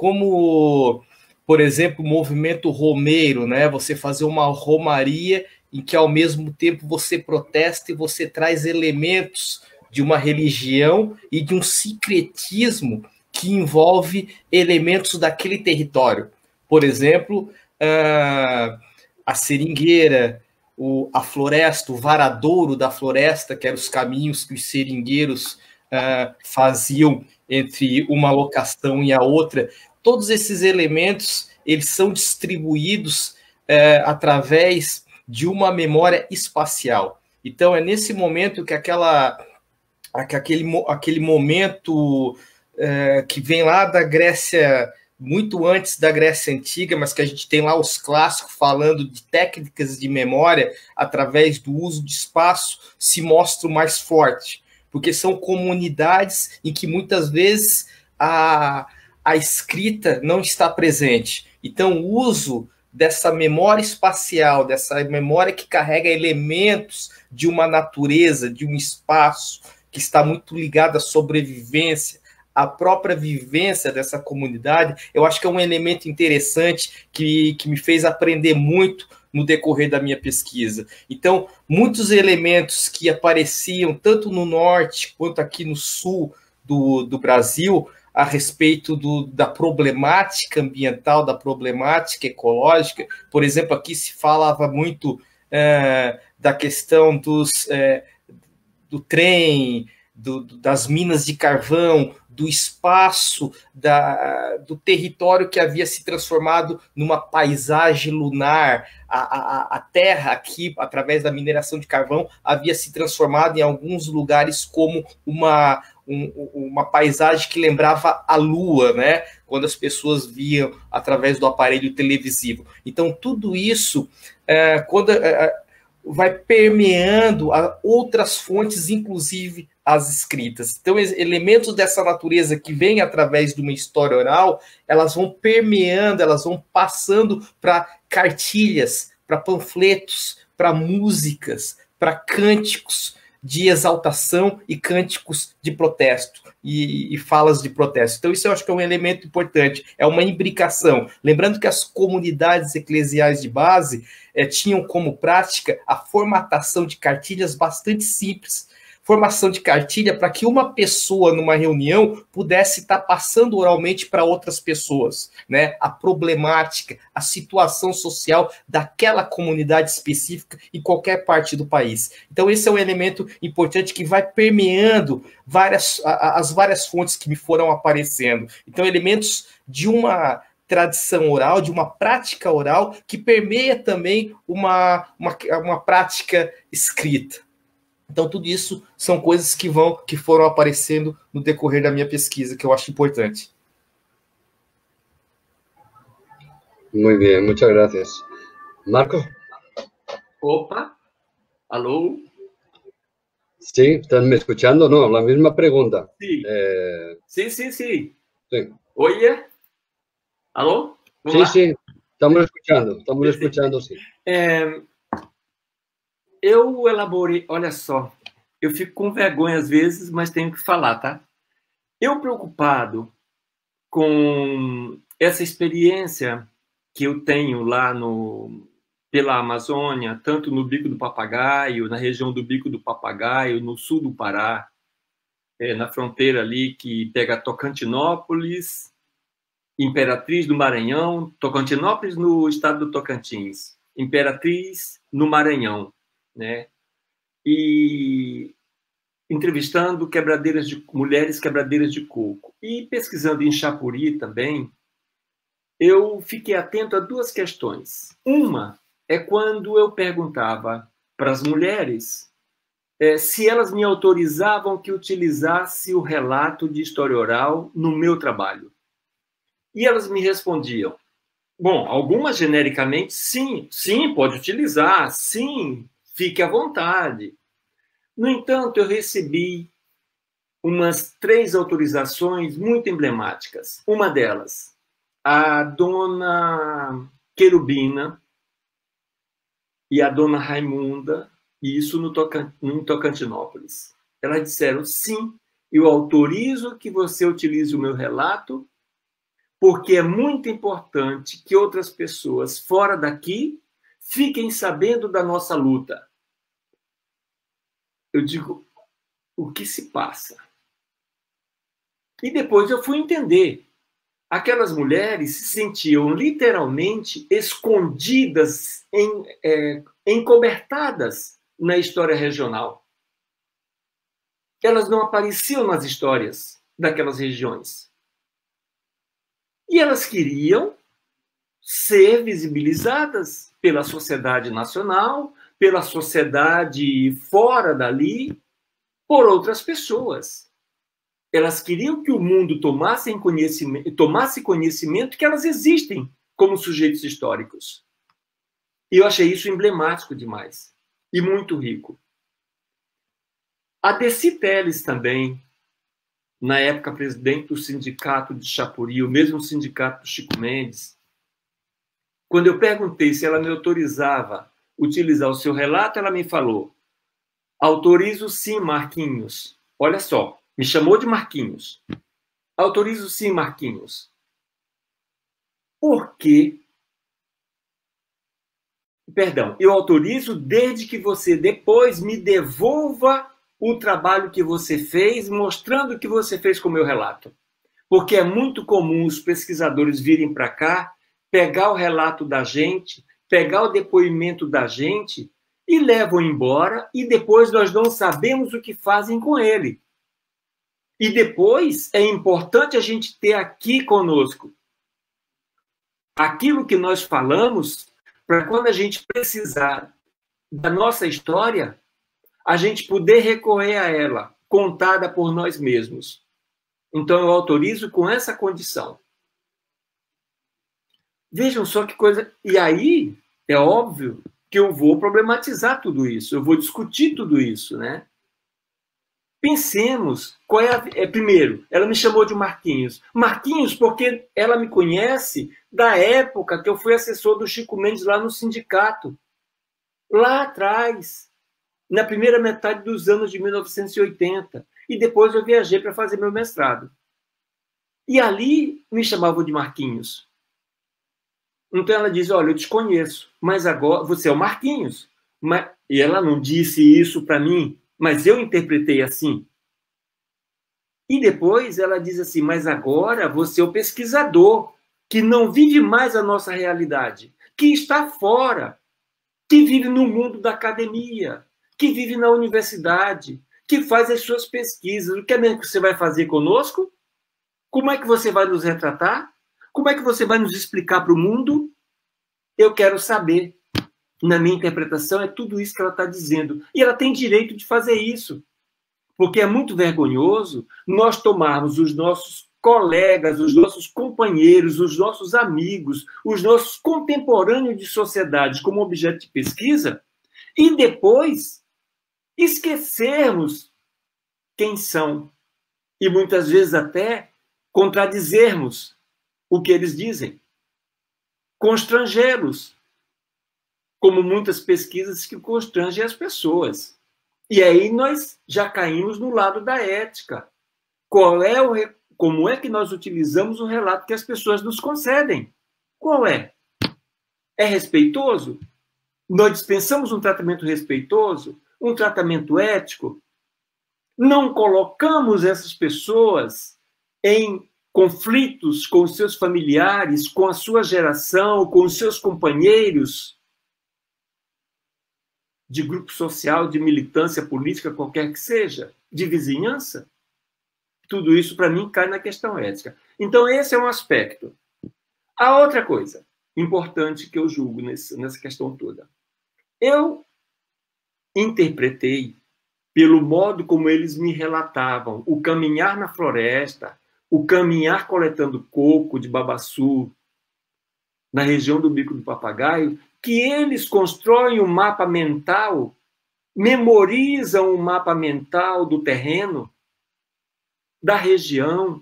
por exemplo, o movimento romeiro, né? Você fazer uma romaria em que, ao mesmo tempo, você protesta e você traz elementos de uma religião e de um sincretismo que envolve elementos daquele território. Por exemplo, a seringueira, a floresta, o varadouro da floresta, que eram os caminhos que os seringueiros faziam entre uma locação e a outra. Todos esses elementos, eles são distribuídos através de uma memória espacial. Então, é nesse momento que aquele momento que vem lá da Grécia, muito antes da Grécia Antiga, mas que a gente tem lá os clássicos falando de técnicas de memória através do uso de espaço, se mostra mais forte, porque são comunidades em que muitas vezes a escrita não está presente. Então, o uso dessa memória espacial, dessa memória que carrega elementos de uma natureza, de um espaço, que está muito ligado à sobrevivência, a própria vivência dessa comunidade, eu acho que é um elemento interessante que me fez aprender muito no decorrer da minha pesquisa. Então, muitos elementos que apareciam tanto no norte quanto aqui no sul do Brasil a respeito da problemática ambiental, da problemática ecológica. Por exemplo, aqui se falava muito da questão do trem, das minas de carvão, do espaço, do território que havia se transformado numa paisagem lunar. A terra aqui, através da mineração de carvão, havia se transformado em alguns lugares como uma paisagem que lembrava a Lua, né? Quando as pessoas viam através do aparelho televisivo. Então, tudo isso, vai permeando outras fontes, inclusive as escritas. Então, elementos dessa natureza que vêm através de uma história oral, elas vão permeando, elas vão passando para cartilhas, para panfletos, para músicas, para cânticos de exaltação e cânticos de protesto e falas de protesto. Então, isso eu acho que é um elemento importante, é uma imbricação. Lembrando que as comunidades eclesiais de base tinham como prática a formatação de cartilhas bastante simples, formação de cartilha para que uma pessoa numa reunião pudesse estar passando oralmente para outras pessoas, né? A problemática, a situação social daquela comunidade específica em qualquer parte do país. Então esse é um elemento importante que vai permeando as várias fontes que me foram aparecendo. Então elementos de uma tradição oral, de uma prática oral que permeia também uma prática escrita. Então, tudo isso são coisas que foram aparecendo no decorrer da minha pesquisa, que eu acho importante. Muy bien, muchas gracias. Marco? Opa, alô? Sí, ¿están me escuchando? No, la misma pregunta. Sí. Sí. Sí. Oye? Alô? Sí, estamos escuchando, sí. Eu elaborei, olha só, eu fico com vergonha às vezes, mas tenho que falar, tá? Eu preocupado com essa experiência que eu tenho lá pela Amazônia, tanto no Bico do Papagaio, na região do Bico do Papagaio, no sul do Pará, na fronteira ali que pega Tocantinópolis, Imperatriz do Maranhão, Tocantinópolis no estado do Tocantins, Imperatriz no Maranhão, né? E entrevistando mulheres quebradeiras de coco. E pesquisando em Chapuri também, eu fiquei atento a duas questões. Uma é quando eu perguntava para as mulheres se elas me autorizavam que utilizasse o relato de história oral no meu trabalho. E elas me respondiam, bom, algumas genericamente, sim, pode utilizar, sim, fique à vontade. No entanto, eu recebi umas 3 autorizações muito emblemáticas. Uma delas, a dona Querubina e a dona Raimunda, e isso em Tocantinópolis. Elas disseram, sim, eu autorizo que você utilize o meu relato, porque é muito importante que outras pessoas fora daqui fiquem sabendo da nossa luta. Eu digo, o que se passa? E depois eu fui entender. Aquelas mulheres se sentiam literalmente escondidas, encobertadas na história regional. Elas não apareciam nas histórias daquelas regiões. E elas queriam ser visibilizadas pela sociedade nacional, pela sociedade fora dali, por outras pessoas. Elas queriam que o mundo tomasse conhecimento que elas existem como sujeitos históricos. E eu achei isso emblemático demais e muito rico. A Deci Teles também, na época presidente do sindicato de Chapuri, o mesmo sindicato do Chico Mendes, quando eu perguntei se ela me autorizava utilizar o seu relato, ela me falou, autorizo sim, Marquinhos. Olha só, me chamou de Marquinhos. Autorizo sim, Marquinhos. Por quê? Perdão, eu autorizo desde que você depois me devolva o trabalho que você fez, mostrando o que você fez com o meu relato. Porque é muito comum os pesquisadores virem para cá, pegar o relato da gente, pegar o depoimento da gente e levam embora, e depois nós não sabemos o que fazem com ele. E depois é importante a gente ter aqui conosco aquilo que nós falamos, para quando a gente precisar da nossa história, a gente poder recorrer a ela, contada por nós mesmos. Então, eu autorizo com essa condição. Vejam só que coisa... E aí, é óbvio que eu vou problematizar tudo isso, eu vou discutir tudo isso, né? Pensemos, qual é primeiro, ela me chamou de Marquinhos. Marquinhos, porque ela me conhece da época que eu fui assessor do Chico Mendes lá no sindicato. Lá atrás, na primeira metade dos anos de 1980. E depois eu viajei para fazer meu mestrado. E ali me chamavam de Marquinhos. Então ela diz, olha, eu te conheço, mas agora você é o Marquinhos. E ela não disse isso para mim, mas eu interpretei assim. E depois ela diz assim, mas agora você é o pesquisador, que não vive mais a nossa realidade, que está fora, que vive no mundo da academia, que vive na universidade, que faz as suas pesquisas. O que é mesmo que você vai fazer conosco? Como é que você vai nos retratar? Como é que você vai nos explicar para o mundo? Eu quero saber. Na minha interpretação, é tudo isso que ela está dizendo. E ela tem direito de fazer isso. Porque é muito vergonhoso nós tomarmos os nossos colegas, os nossos companheiros, os nossos amigos, os nossos contemporâneos de sociedade como objeto de pesquisa e depois esquecermos quem são e muitas vezes até contradizermos o que eles dizem, constrangê-los, como muitas pesquisas que constrangem as pessoas. E aí nós já caímos no lado da ética. Como é que nós utilizamos o relato que as pessoas nos concedem? Qual é? É respeitoso? Nós dispensamos um tratamento respeitoso? Um tratamento ético? Não colocamos essas pessoas em conflitos com os seus familiares, com a sua geração, com os seus companheiros de grupo social, de militância política, qualquer que seja, de vizinhança? Tudo isso, para mim, cai na questão ética. Então, esse é um aspecto. A outra coisa importante que eu julgo nessa questão toda. Eu interpretei, pelo modo como eles me relatavam, o caminhar na floresta, o caminhar coletando coco de babaçu, na região do Bico do Papagaio, que eles constroem um mapa mental, memorizam um mapa mental do terreno, da região,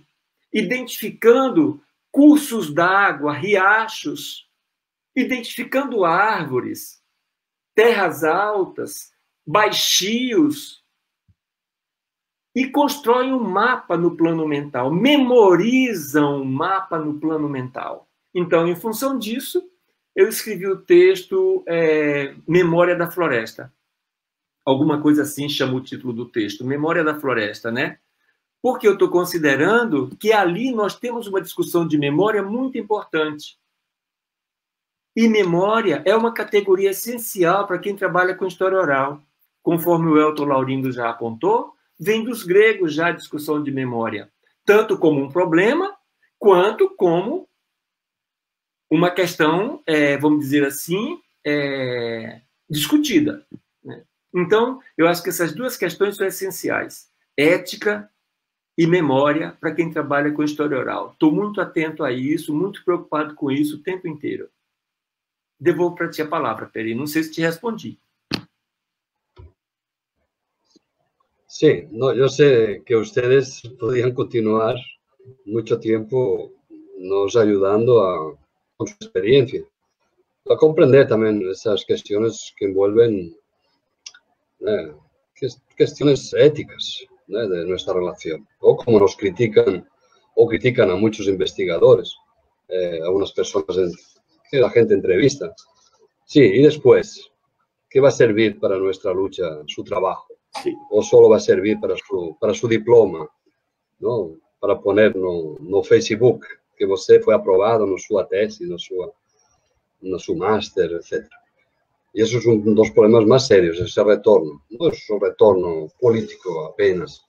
identificando cursos d'água, riachos, identificando árvores, terras altas, baixios, e constroem um mapa no plano mental, memorizam um mapa no plano mental. Então, em função disso, eu escrevi o texto Memória da Floresta. Alguma coisa assim chama o título do texto, Memória da Floresta, né? Porque eu estou considerando que ali nós temos uma discussão de memória muito importante. E memória é uma categoria essencial para quem trabalha com história oral. Conforme o Elton Laurindo já apontou, vem dos gregos já a discussão de memória, tanto como um problema, quanto como uma questão, vamos dizer assim, discutida. Né? Então, eu acho que essas duas questões são essenciais. Ética e memória para quem trabalha com história oral. Estou muito atento a isso, muito preocupado com isso o tempo inteiro. Devolvo para ti a palavra, Peri. Não sei se te respondi. Sí, no, yo sé que ustedes podrían continuar mucho tiempo nos ayudando con su experiencia, a comprender también esas cuestiones que envuelven cuestiones éticas de nuestra relación, o como nos critican o critican a muchos investigadores, a unas personas que la gente entrevista. Sí, y después, ¿qué va a servir para nuestra lucha su trabajo? Sí. ¿O solo va a servir para su diploma? ¿No? Para poner no Facebook que você foi aprovado na sua tese, na su máster, etc. Y eso es uno de los problemas más serios, ese retorno. No es un retorno político apenas,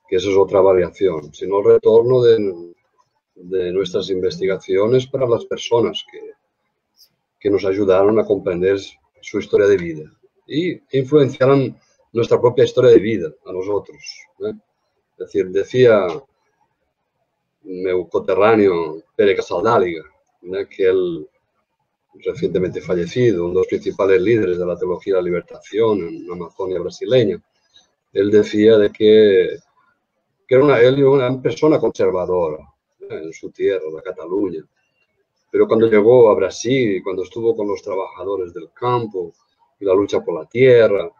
que eso es otra variación, sino el retorno de nuestras investigaciones para las personas que nos ayudaron a comprender su historia de vida y que influenciaron nuestra propia historia de vida a nosotros. Es decir, decía mi coterráneo Pere Casaldáliga, que él, recientemente fallecido, uno de los principales líderes de la teología de la libertación en la Amazonia brasileña, él decía de que era una persona conservadora en su tierra, la Cataluña, pero cuando llegó a Brasil, cuando estuvo con los trabajadores del campo y la lucha por la tierra,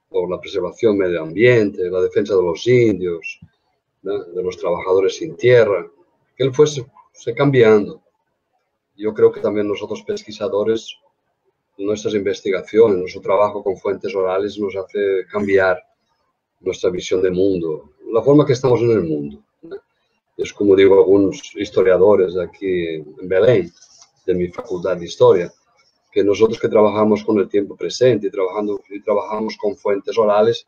por la preservación del medio ambiente, la defensa de los indios, ¿no?, de los trabajadores sin tierra, que él fuese cambiando. Yo creo que también nosotros pesquisadores, nuestras investigaciones, nuestro trabajo con fuentes orales nos hace cambiar nuestra visión del mundo, la forma que estamos en el mundo. Es como digo algunos historiadores de aquí en Belén, de mi facultad de historia, que nosotros que trabajamos con el tiempo presente y trabajamos con fuentes orales,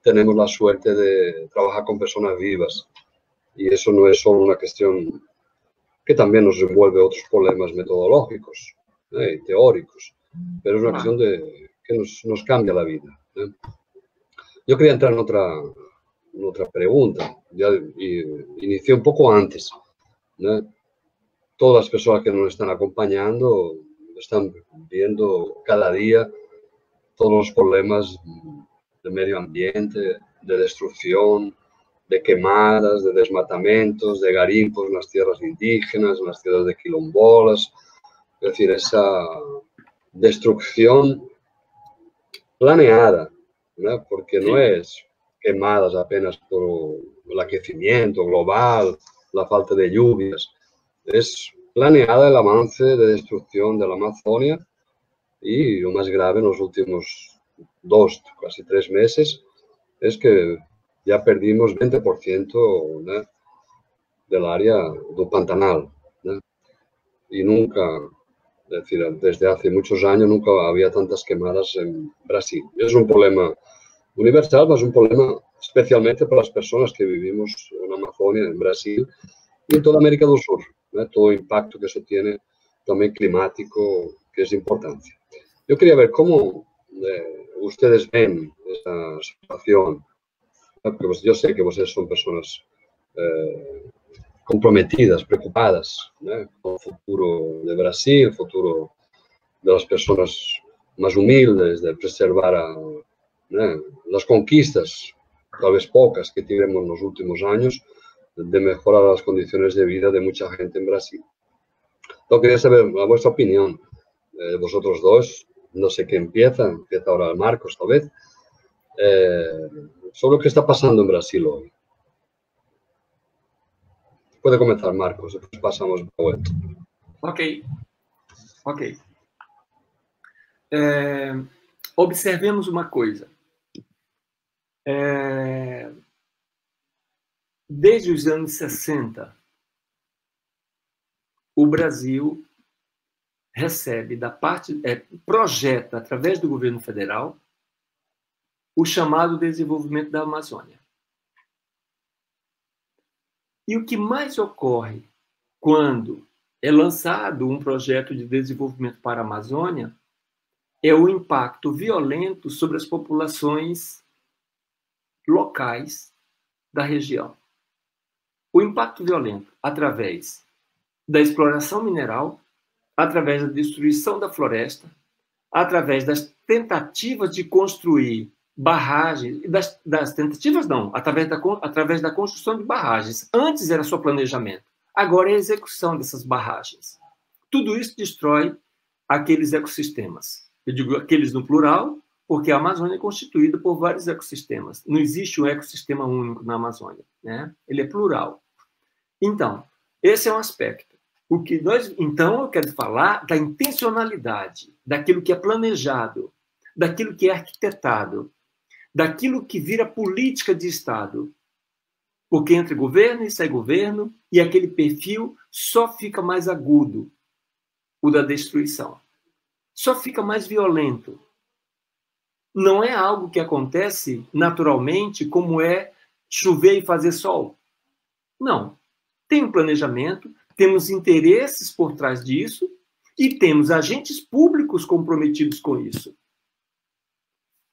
tenemos la suerte de trabajar con personas vivas. Y eso no es solo una cuestión que también nos envuelve otros problemas metodológicos y teóricos, pero es una cuestión que nos cambia la vida. Yo quería entrar en otra pregunta, ya inicié un poco antes. Todas las personas que nos están acompañando están viendo cada día todos los problemas de medio ambiente, de destrucción, de quemadas, de desmatamientos, de garimpos en las tierras indígenas, en las tierras de quilombolas. Es decir, esa destrucción planeada, ¿no? Porque no es quemadas apenas por el aquecimiento global, la falta de lluvias. Es planeada el avance de destrucción de la Amazonia y lo más grave en los últimos 2, casi 3 meses es que ya perdimos 20%, ¿no?, del área del Pantanal, ¿no? Y nunca, es decir, desde hace muchos años nunca había tantas quemadas en Brasil. Es un problema universal, pero es un problema especialmente para las personas que vivimos en Amazonia, en Brasil y en toda América del Sur, ¿no? Todo el impacto que eso tiene también climático, que es importante. Yo quería ver cómo ustedes ven esta situación. Porque yo sé que ustedes son personas comprometidas, preocupadas, ¿no?, con el futuro de Brasil, el futuro de las personas más humildes, de preservar las conquistas, tal vez pocas, que tuvimos en los últimos años, de mejorar las condiciones de vida de mucha gente en Brasil. Yo quería saber vuestra opinión, vosotros dos, no sé qué empieza ahora Marcos, tal vez, sobre lo que está pasando en Brasil hoy. Puede comenzar Marcos, después pasamos a vuelta. Ok. Observemos uma coisa. Desde os anos 60, o Brasil recebe projeta, através do governo federal, o chamado desenvolvimento da Amazônia. E o que mais ocorre quando é lançado um projeto de desenvolvimento para a Amazônia é o impacto violento sobre as populações locais da região. O impacto violento através da exploração mineral, através da destruição da floresta, através das tentativas de construir barragens, através da construção de barragens. Antes era só planejamento, agora é a execução dessas barragens. Tudo isso destrói aqueles ecossistemas. Eu digo aqueles no plural, porque a Amazônia é constituída por vários ecossistemas. Não existe um ecossistema único na Amazônia, né? Ele é plural. Então, esse é um aspecto. Então, eu quero falar da intencionalidade, daquilo que é planejado, daquilo que é arquitetado, daquilo que vira política de Estado. Porque entre governo e sai governo, e aquele perfil só fica mais agudo, o da destruição. Só fica mais violento. Não é algo que acontece naturalmente, como é chover e fazer sol. Não. Tem um planejamento, temos interesses por trás disso e temos agentes públicos comprometidos com isso,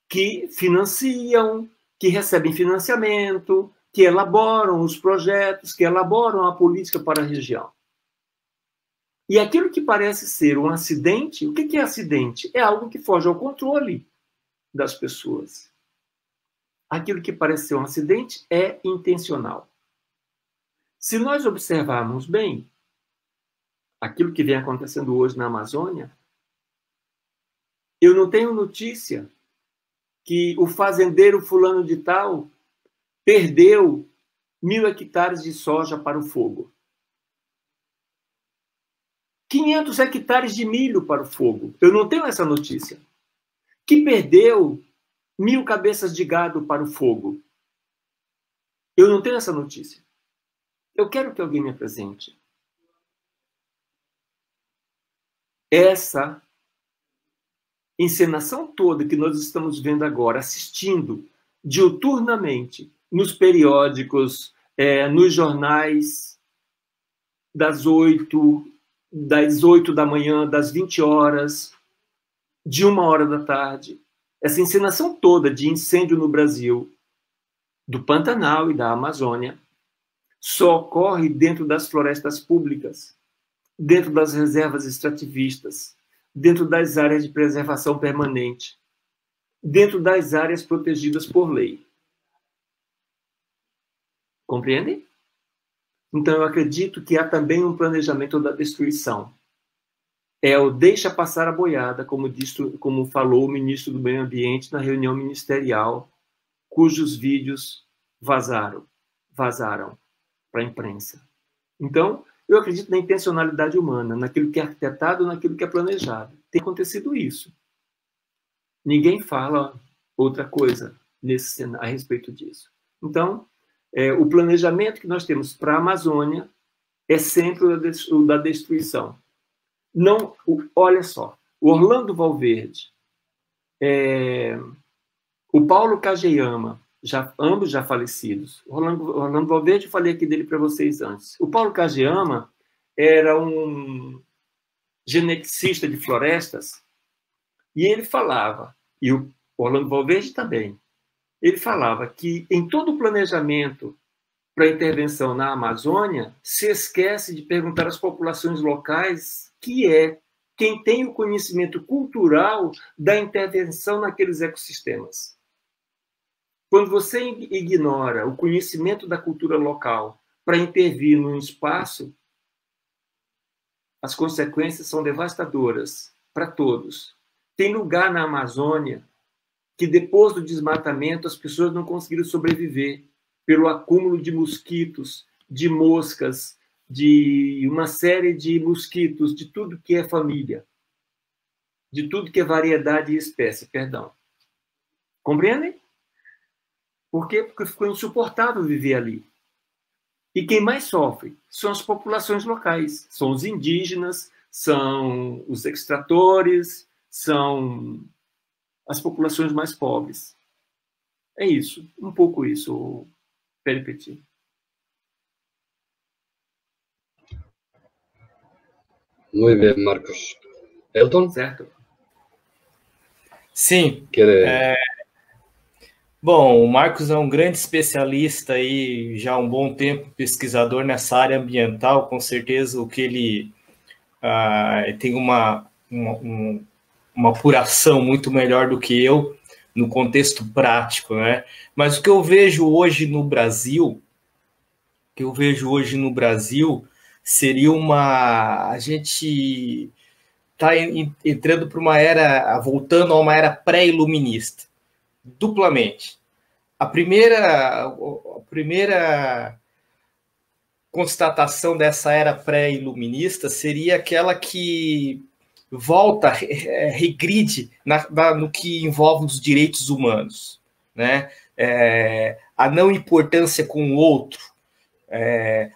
que financiam, que recebem financiamento, que elaboram os projetos, que elaboram a política para a região. E aquilo que parece ser um acidente, o que é acidente? É algo que foge ao controle das pessoas. Aquilo que parece ser um acidente é intencional. Se nós observarmos bem aquilo que vem acontecendo hoje na Amazônia, eu não tenho notícia que o fazendeiro fulano de tal perdeu 1.000 hectares de soja para o fogo. 500 hectares de milho para o fogo. Eu não tenho essa notícia. Que perdeu 1.000 cabeças de gado para o fogo. Eu não tenho essa notícia. Eu quero que alguém me apresente. Essa encenação toda que nós estamos vendo agora, assistindo diuturnamente, nos periódicos, nos jornais, das 8 da manhã, das 20 horas, de 1h da tarde. Essa encenação toda de incêndio no Brasil, do Pantanal e da Amazônia, só ocorre dentro das florestas públicas, dentro das reservas extrativistas, dentro das áreas de preservação permanente, dentro das áreas protegidas por lei. Compreendem? Então, eu acredito que há também um planejamento da destruição. É o deixa passar a boiada, como falou o ministro do Meio Ambiente na reunião ministerial, cujos vídeos vazaram para a imprensa. Então, eu acredito na intencionalidade humana, naquilo que é arquitetado, naquilo que é planejado. Tem acontecido isso. Ninguém fala outra coisa a respeito disso. Então, o planejamento que nós temos para a Amazônia é sempre o da destruição. Não, olha só, o Orlando Valverde, o Paulo Kageyama, ambos já falecidos. Orlando Valverde, eu falei aqui dele para vocês antes. O Paulo Kageyama era um geneticista de florestas e ele falava, e o Orlando Valverde também, ele falava que em todo o planejamento para intervenção na Amazônia se esquece de perguntar às populações locais quem tem o conhecimento cultural da intervenção naqueles ecossistemas. Quando você ignora o conhecimento da cultura local para intervir num espaço, as consequências são devastadoras para todos. Tem lugar na Amazônia que depois do desmatamento as pessoas não conseguiram sobreviver pelo acúmulo de mosquitos, de moscas, de uma série de mosquitos, de tudo que é família, de tudo que é variedade e espécie, perdão. Compreendem? Por quê? Porque ficou insuportável viver ali. E quem mais sofre são as populações locais, são os indígenas, são os extratores, são as populações mais pobres. É isso, um pouco isso, Peripetit. Muy bien, Marcos. Elton? Certo? Sim. Bom, o Marcos é um grande especialista aí, já há um bom tempo, pesquisador nessa área ambiental, com certeza o que ele tem uma apuração muito melhor do que eu no contexto prático, né? Mas o que eu vejo hoje no Brasil, seria a gente está entrando para uma era, voltando a uma era pré-iluminista, duplamente. A primeira constatação dessa era pré-iluminista seria aquela que volta, regride no que envolve os direitos humanos, né? A não importância com o outro,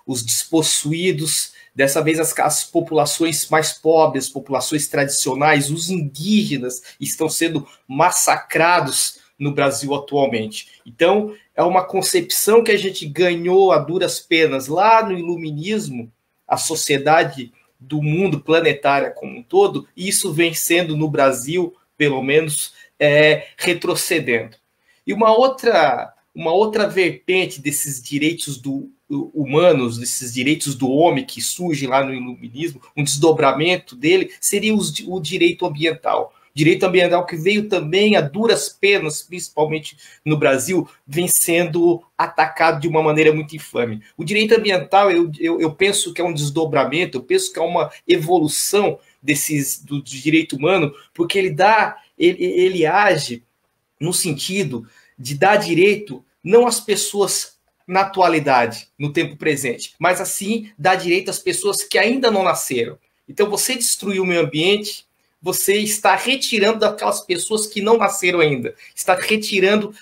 os despossuídos, dessa vez as populações mais pobres, populações tradicionais, os indígenas estão sendo massacrados no Brasil atualmente. Então, é uma concepção que a gente ganhou a duras penas lá no iluminismo, a sociedade do mundo planetária como um todo, e isso vem sendo no Brasil, pelo menos, retrocedendo. E uma outra vertente desses direitos humanos, desses direitos do homem que surge lá no iluminismo, um desdobramento dele, seria o direito ambiental. Direito ambiental que veio também a duras penas, principalmente no Brasil, vem sendo atacado de uma maneira muito infame. O direito ambiental, eu penso que é um desdobramento, eu penso que é uma evolução do direito humano, porque ele age no sentido de dar direito não às pessoas na atualidade, no tempo presente, mas assim dar direito às pessoas que ainda não nasceram. Então, você destruir o meio ambiente, você está retirando daquelas pessoas que não nasceram ainda, está retirando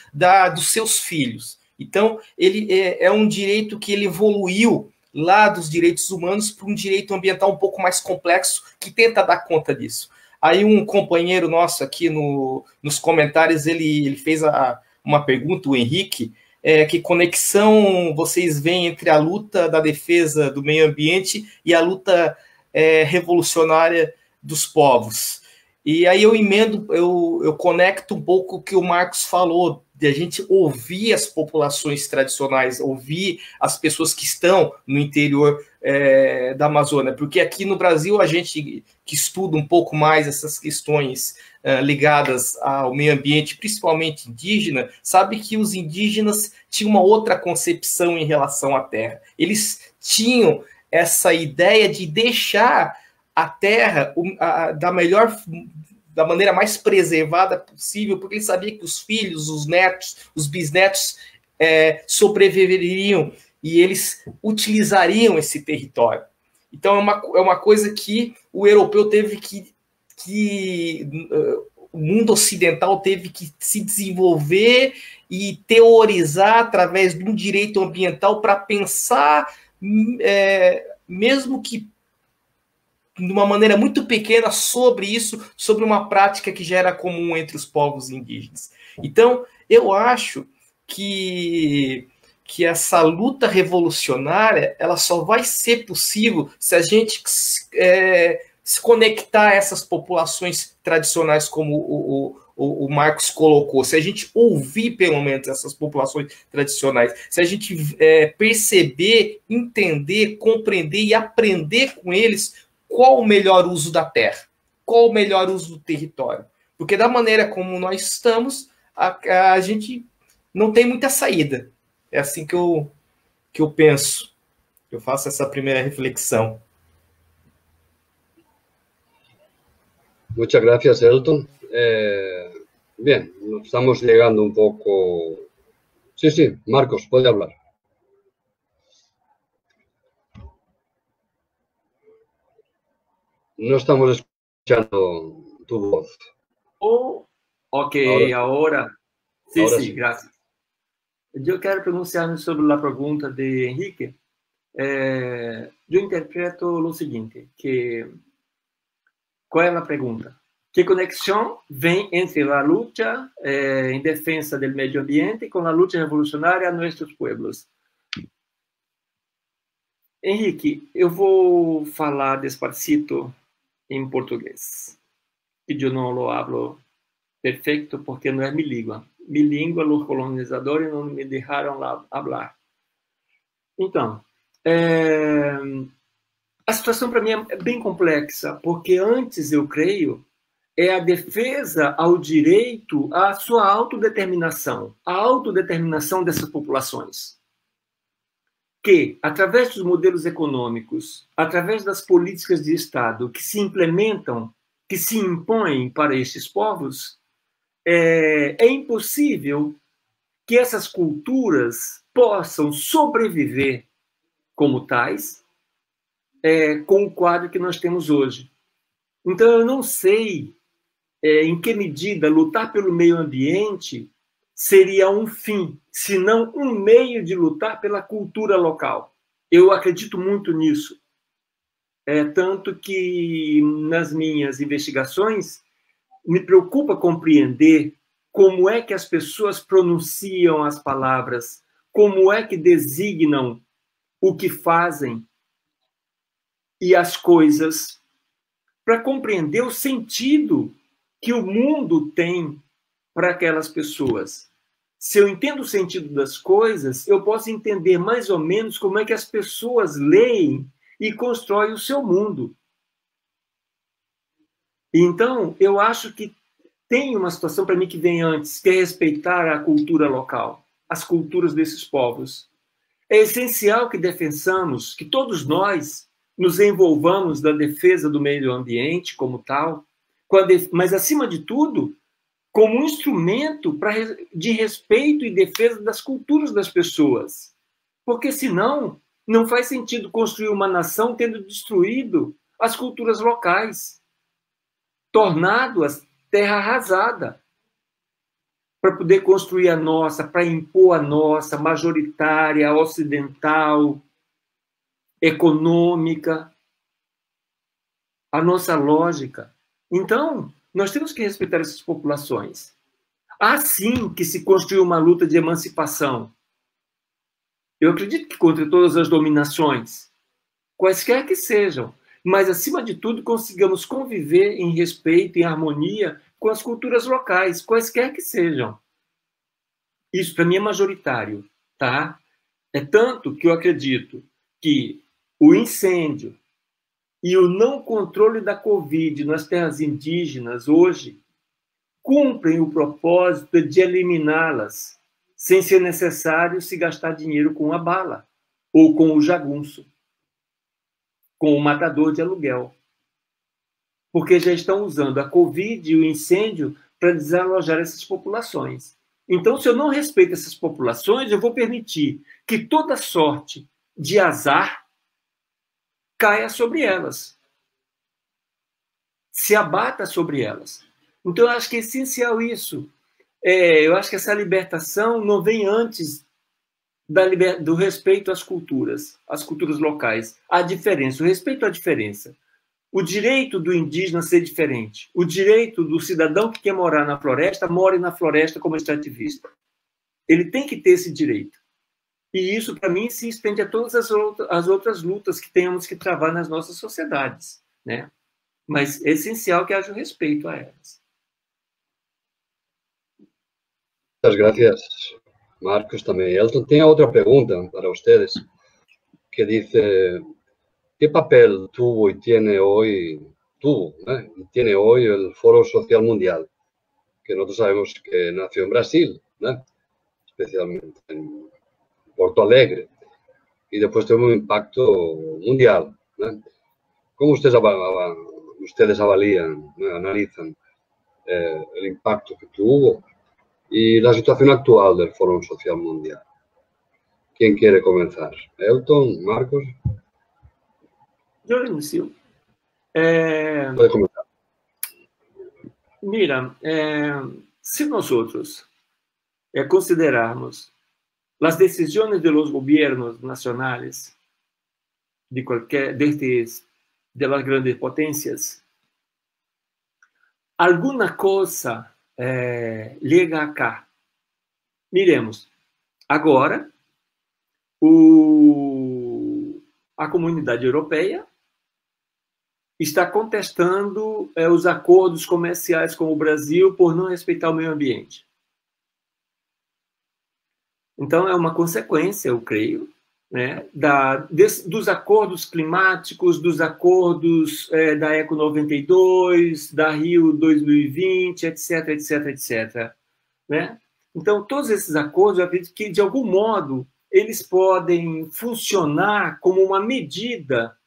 dos seus filhos. Então, ele é um direito que ele evoluiu lá dos direitos humanos para um direito ambiental um pouco mais complexo, que tenta dar conta disso. Aí um companheiro nosso aqui nos comentários, ele fez uma pergunta, o Henrique, que conexão vocês veem entre a luta da defesa do meio ambiente e a luta revolucionária dos povos. E aí eu emendo, eu conecto um pouco o que o Marcos falou, de a gente ouvir as populações tradicionais, ouvir as pessoas que estão no interior da Amazônia, porque aqui no Brasil a gente que estuda um pouco mais essas questões ligadas ao meio ambiente, principalmente indígena, sabe que os indígenas tinham uma outra concepção em relação à terra. Eles tinham essa ideia de deixar a terra da maneira mais preservada possível, porque ele sabia que os filhos, os netos, os bisnetos sobreviveriam e eles utilizariam esse território. Então é uma coisa que o europeu teve que o mundo ocidental teve que se desenvolver e teorizar através de um direito ambiental para pensar, mesmo que de uma maneira muito pequena, sobre isso, sobre uma prática que já era comum entre os povos indígenas. Então, eu acho que essa luta revolucionária ela só vai ser possível se a gente se conectar a essas populações tradicionais, como o Marcos colocou, se a gente ouvir pelo menos essas populações tradicionais, se a gente perceber, entender, compreender e aprender com eles qual o melhor uso da terra, qual o melhor uso do território. Porque da maneira como nós estamos, a gente não tem muita saída. É assim que eu penso. Eu faço essa primeira reflexão. Muchas gracias, Elton. Bien, estamos llegando un poco... Sí, Marcos, puede hablar. No estamos escuchando tu voz. Ok, ahora. Sí, gracias. Yo quiero pronunciar sobre la pregunta de Enrique. Yo interpreto lo siguiente, ¿cuál es la pregunta? ¿Qué conexión ven entre la lucha en defensa del medio ambiente con la lucha revolucionaria a nuestros pueblos? Henrique, eu vou falar despacito em português. E eu não lo hablo perfeito porque não é mi língua. Mi língua, os colonizadores não me deixaram falar. Então, a situação para mim é bem complexa, porque antes, eu creio, é a defesa ao direito à sua autodeterminação, a autodeterminação dessas populações. Que, através dos modelos econômicos, através das políticas de Estado que se implementam, que se impõem para estes povos, é impossível que essas culturas possam sobreviver como tais, com o quadro que nós temos hoje. Então, eu não sei em que medida lutar pelo meio ambiente seria um fim, se não um meio de lutar pela cultura local. Eu acredito muito nisso. Tanto que, nas minhas investigações, me preocupa compreender como é que as pessoas pronunciam as palavras, como é que designam o que fazem e as coisas, para compreender o sentido que o mundo tem para aquelas pessoas. Se eu entendo o sentido das coisas, eu posso entender mais ou menos como é que as pessoas leem e constroem o seu mundo. Então, eu acho que tem uma situação para mim que vem antes, que é respeitar a cultura local, as culturas desses povos. É essencial que defensamos, que todos nós nos envolvamos na defesa do meio ambiente como tal, mas, acima de tudo, como um instrumento de respeito e defesa das culturas das pessoas. Porque, senão, não faz sentido construir uma nação tendo destruído as culturas locais, tornado-as terra arrasada, para poder construir a nossa, para impor a nossa, majoritária, ocidental, econômica, a nossa lógica. Então, nós temos que respeitar essas populações. Assim que se construiu uma luta de emancipação. Eu acredito que contra todas as dominações, quaisquer que sejam, mas, acima de tudo, consigamos conviver em respeito, em harmonia com as culturas locais, quaisquer que sejam. Isso, para mim, é majoritário. Tá? É tanto que eu acredito que o incêndio e o não controle da Covid nas terras indígenas, hoje, cumprem o propósito de eliminá-las, sem ser necessário se gastar dinheiro com a bala ou com o jagunço, com o matador de aluguel. Porque já estão usando a Covid e o incêndio para desalojar essas populações. Então, se eu não respeito essas populações, eu vou permitir que toda sorte de azar caia sobre elas, se abata sobre elas. Então, eu acho que é essencial isso. Eu acho que essa libertação não vem antes do respeito às culturas locais. A diferença, o respeito à diferença. O direito do indígena ser diferente. O direito do cidadão que quer morar na floresta, more na floresta como extrativista. Ele tem que ter esse direito. E isso, para mim, se estende a todas as outras lutas que temos que travar nas nossas sociedades, né? Mas é essencial que haja um respeito a elas. Muchas gracias, Marcos, también. Elton tiene otra pregunta para ustedes, que dice, ¿qué papel tuvo y tiene hoy el Foro Social Mundial? Que nosotros sabemos que nació en Brasil, ¿no? Especialmente en Porto Alegre, y después tuvo un impacto mundial, ¿no? ¿Cómo ustedes avalían, ¿no? Analizan el impacto que tuvo y la situación actual del Foro Social Mundial? ¿Quién quiere comenzar? ¿Elton? ¿Marcos? Yo inicio. Puede comenzar. Mira, se nosotros considerarmos las decisiones de los gobiernos nacionales de las grandes potencias, alguna cosa llega acá. Miremos, agora a comunidade europeia está contestando os acordos comerciais com o Brasil por não respeitar o meio ambiente. Então, é uma consequência, eu creio, né, dos acordos climáticos, dos acordos da Eco 92, da Rio 2020, etc, etc, etc. Né? Então, todos esses acordos, eu acredito que, de algum modo, eles podem funcionar como uma medida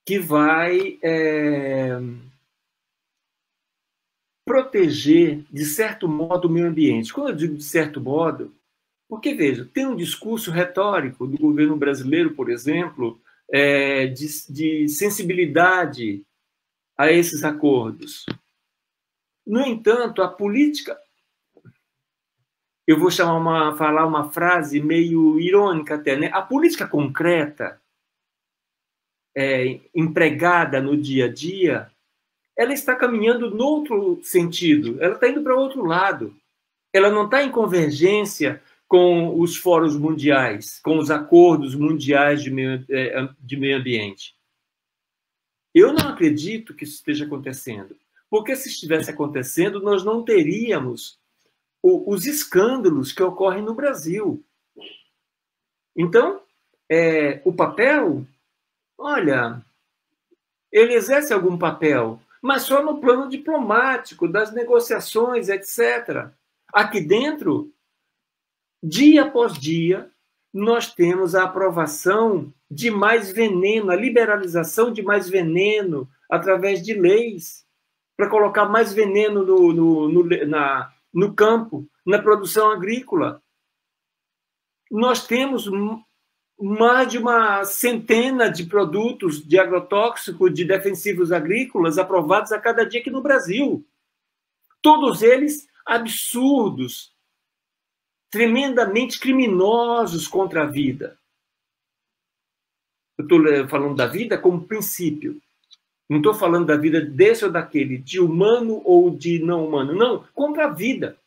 que vai proteger, de certo modo, o meio ambiente. Quando eu digo de certo modo, Porque, veja, tem um discurso retórico do governo brasileiro, por exemplo, de sensibilidade a esses acordos. No entanto, a política... Eu vou falar uma frase meio irônica até, né? A política concreta, empregada no dia a dia, ela está caminhando no outro sentido, ela está indo para outro lado. Ela não está em convergência com os fóruns mundiais, com os acordos mundiais de meio ambiente. Eu não acredito que isso esteja acontecendo, porque se estivesse acontecendo, nós não teríamos os escândalos que ocorrem no Brasil. Então, o papel, olha, ele exerce algum papel, mas só no plano diplomático, das negociações, etc. Aqui dentro, dia após dia, nós temos a aprovação de mais veneno, a liberalização de mais veneno através de leis, para colocar mais veneno no campo, na produção agrícola. Nós temos mais de uma centena de produtos de agrotóxico, de defensivos agrícolas aprovados a cada dia aqui no Brasil. Todos eles absurdos, tremendamente criminosos contra a vida. Eu estou falando da vida como princípio. Não estou falando da vida desse ou daquele, de humano ou de não humano. Não, contra a vida.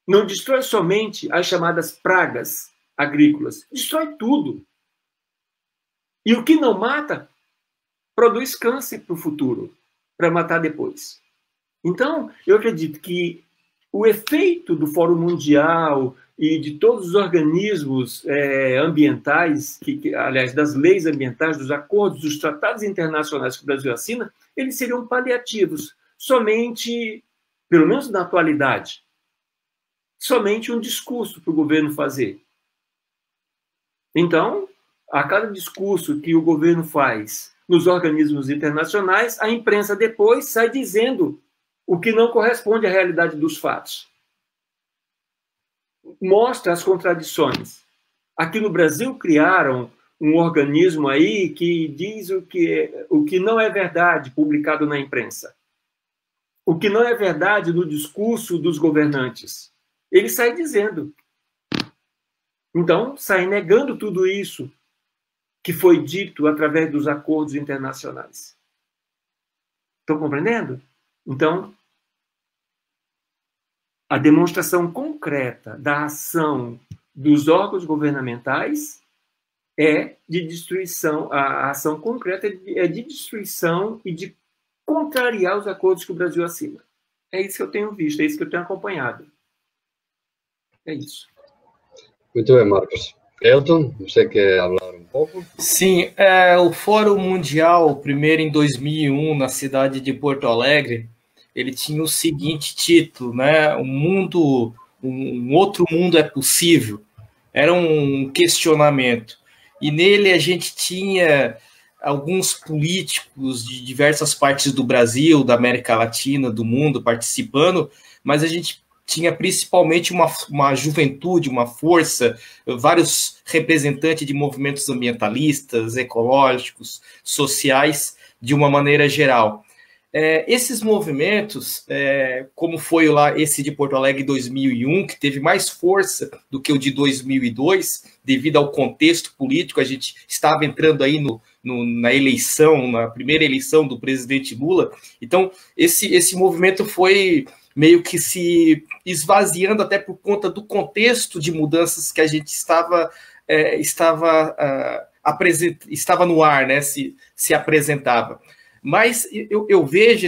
Não destrói somente as chamadas pragas agrícolas. Destrói tudo. E o que não mata, produz câncer para o futuro, para matar depois. Então, eu acredito que o efeito do Fórum Mundial e de todos os organismos ambientais, aliás, das leis ambientais, dos acordos, dos tratados internacionais que o Brasil assina, eles seriam paliativos. Somente, pelo menos na atualidade, somente um discurso para o governo fazer. Então, a cada discurso que o governo faz nos organismos internacionais, a imprensa depois sai dizendo o que não corresponde à realidade dos fatos. Mostra as contradições. Aqui no Brasil criaram um organismo aí que diz o que não é verdade publicado na imprensa. O que não é verdade no discurso dos governantes. Ele sai dizendo. Então, sai negando tudo isso que foi dito através dos acordos internacionais. Estão compreendendo? Então, a demonstração concreta da ação dos órgãos governamentais é de destruição, a ação concreta é de destruição e de contrariar os acordos que o Brasil assina. É isso que eu tenho visto, é isso que eu tenho acompanhado. É isso. Muito bem, Marcos. Elton, você quer falar um pouco? Sim, o Fórum Mundial, primeiro em 2001, na cidade de Porto Alegre, ele tinha o seguinte título, né? Um outro mundo é possível. Era um questionamento. E nele a gente tinha alguns políticos de diversas partes do Brasil, da América Latina, do mundo participando, mas a gente tinha principalmente uma juventude, uma força, vários representantes de movimentos ambientalistas, ecológicos, sociais, de uma maneira geral. Esses movimentos, como foi lá esse de Porto Alegre 2001, que teve mais força do que o de 2002, devido ao contexto político, a gente estava entrando aí na eleição, na primeira eleição do presidente Lula, então esse movimento foi meio que se esvaziando até por conta do contexto de mudanças que a gente estava no ar, né, se apresentava. Mas eu vejo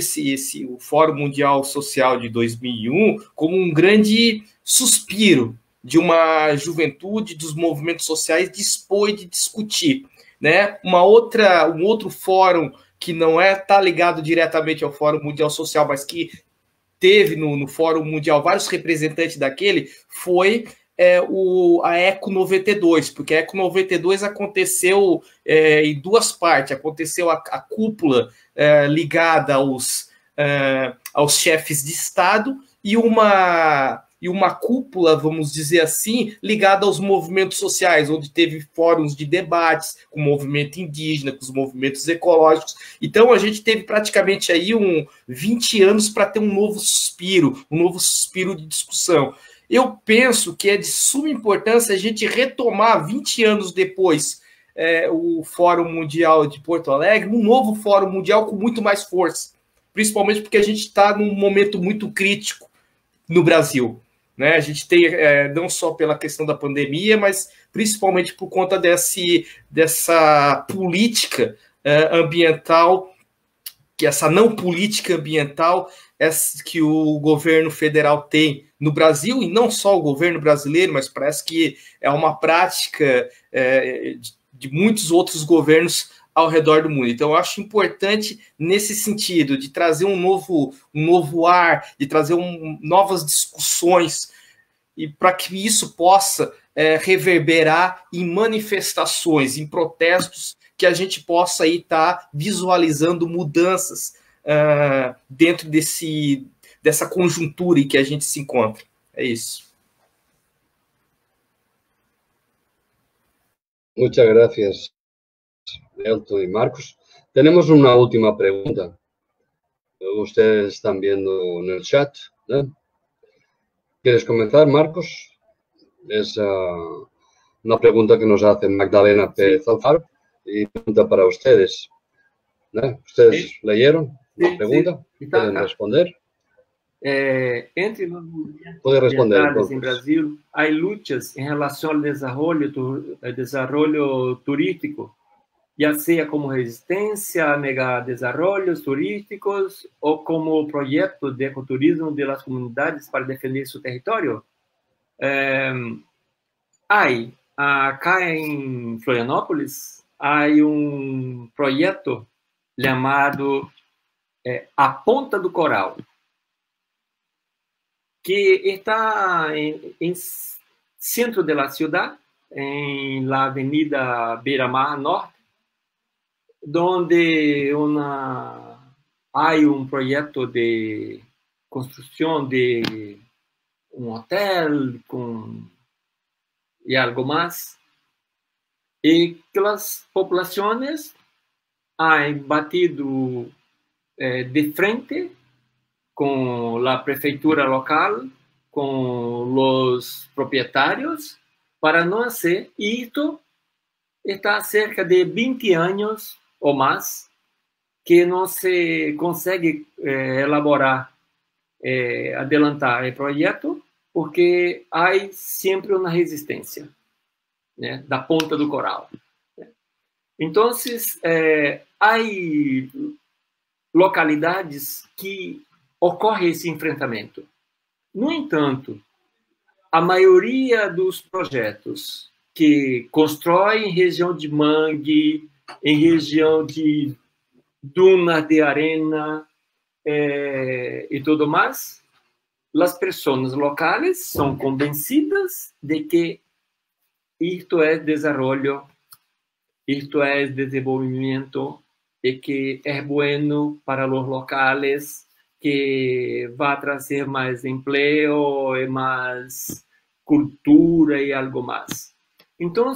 o Fórum Mundial Social de 2001 como um grande suspiro de uma juventude dos movimentos sociais dispor de discutir, né? Um outro fórum que não está ligado diretamente ao Fórum Mundial Social, mas que teve no Fórum Mundial vários representantes daquele, foi a Eco 92, porque a Eco 92 aconteceu em duas partes. Aconteceu a cúpula ligada aos chefes de Estado e e uma cúpula, vamos dizer assim, ligada aos movimentos sociais, onde teve fóruns de debates com o movimento indígena, com os movimentos ecológicos. Então, a gente teve praticamente aí 20 anos para ter um novo suspiro de discussão. Eu penso que é de suma importância a gente retomar 20 anos depois o Fórum Mundial de Porto Alegre, um novo Fórum Mundial com muito mais força, principalmente porque a gente está num momento muito crítico no Brasil. Né? A gente tem, não só pela questão da pandemia, mas principalmente por conta dessa política ambiental, que essa não política ambiental que o governo federal tem no Brasil, e não só o governo brasileiro, mas parece que é uma prática de muitos outros governos ao redor do mundo. Então, eu acho importante nesse sentido, de trazer um novo ar, de trazer novas discussões, e para que isso possa reverberar em manifestações, em protestos, que a gente possa aí estar visualizando mudanças dentro dessa conjuntura em que a gente se encontra. É isso. Muchas gracias, Elton y Marcos. Tenemos una última pregunta. Ustedes están viendo en el chat, ¿no? ¿Quieres comenzar, Marcos? Es una pregunta que nos hace Magdalena Pérez Alfaro y pregunta para ustedes. ¿No? ¿Ustedes leyeron la pregunta? Sí. ¿Pueden responder? Entre los movimientos ambientales en Brasil, hay luchas en relación al desarrollo turístico, ya sea como resistencia a megadesarrollos turísticos o como proyectos de ecoturismo de las comunidades para defender su territorio. Acá en Florianópolis, hay un proyecto llamado A Ponta do Coral, que está en centro de la ciudad, en la avenida Beira-Mar Norte, donde hay un proyecto de construcción de un hotel y algo más, y que las poblaciones han batido de frente con la prefeitura local, con los propietarios, para no hacer. Y esto está cerca de 20 años o más que no se consegue elaborar, adelantar el proyecto, porque hay siempre una resistencia, né, da Ponta do Coral. Entonces, hay localidades que ocorre esse enfrentamento. No entanto, a maioria dos projetos que constroem em região de mangue, em região de dunas de arena e tudo mais, as pessoas locais são convencidas de que isto é desenvolvimento, isto é desenvolvimento, e que é bueno para os locais, que vai trazer mais emprego e mais cultura e algo mais. Então,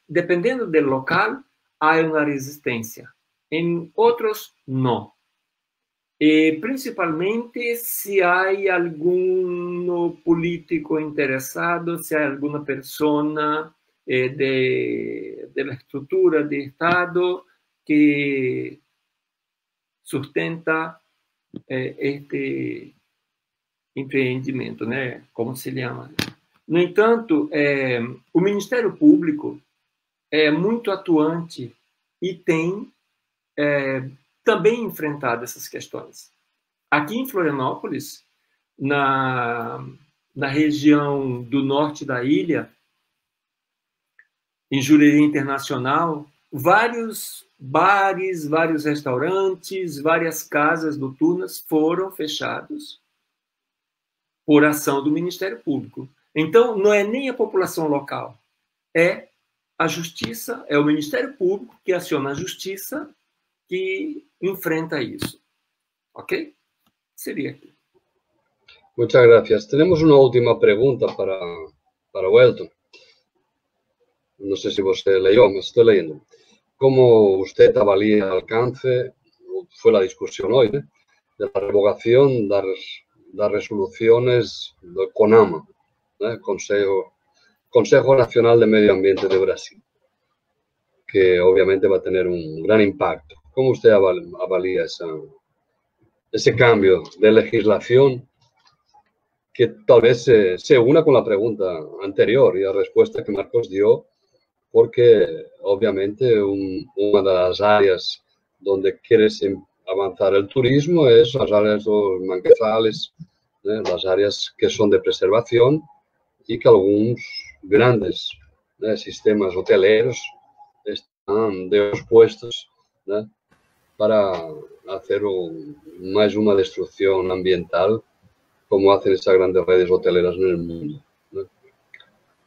dependendo do local, há uma resistência. Em outros, não. E, principalmente, se há algum político interessado, se há alguma pessoa da estrutura do Estado que sustenta este empreendimento, né? Como se chama? No entanto, o Ministério Público é muito atuante e tem também enfrentado essas questões. Aqui em Florianópolis, na região do norte da ilha, em Jurerê Internacional, vários bares, vários restaurantes, várias casas noturnas foram fechados por ação do Ministério Público. Então, não é nem a população local, é a justiça, é o Ministério Público que aciona a justiça que enfrenta isso. Ok? Seria aqui. Muchas gracias. Tenemos una última pregunta para Welton. No sé si usted leyó, me estoy leyendo. ¿Cómo usted avalia el alcance, fue la discusión hoy, de la revocación de las resoluciones del CONAMA, Consejo Nacional de Medio Ambiente de Brasil, que obviamente va a tener un gran impacto? ¿Cómo usted avalia ese cambio de legislación que tal vez se una con la pregunta anterior y la respuesta que Marcos dio? Porque obviamente una de las áreas donde quieres avanzar el turismo es las áreas de los manguezales, las áreas que son de preservación y que algunos grandes sistemas hoteleros están dispuestos para hacer más una destrucción ambiental como hacen estas grandes redes hoteleras en el mundo.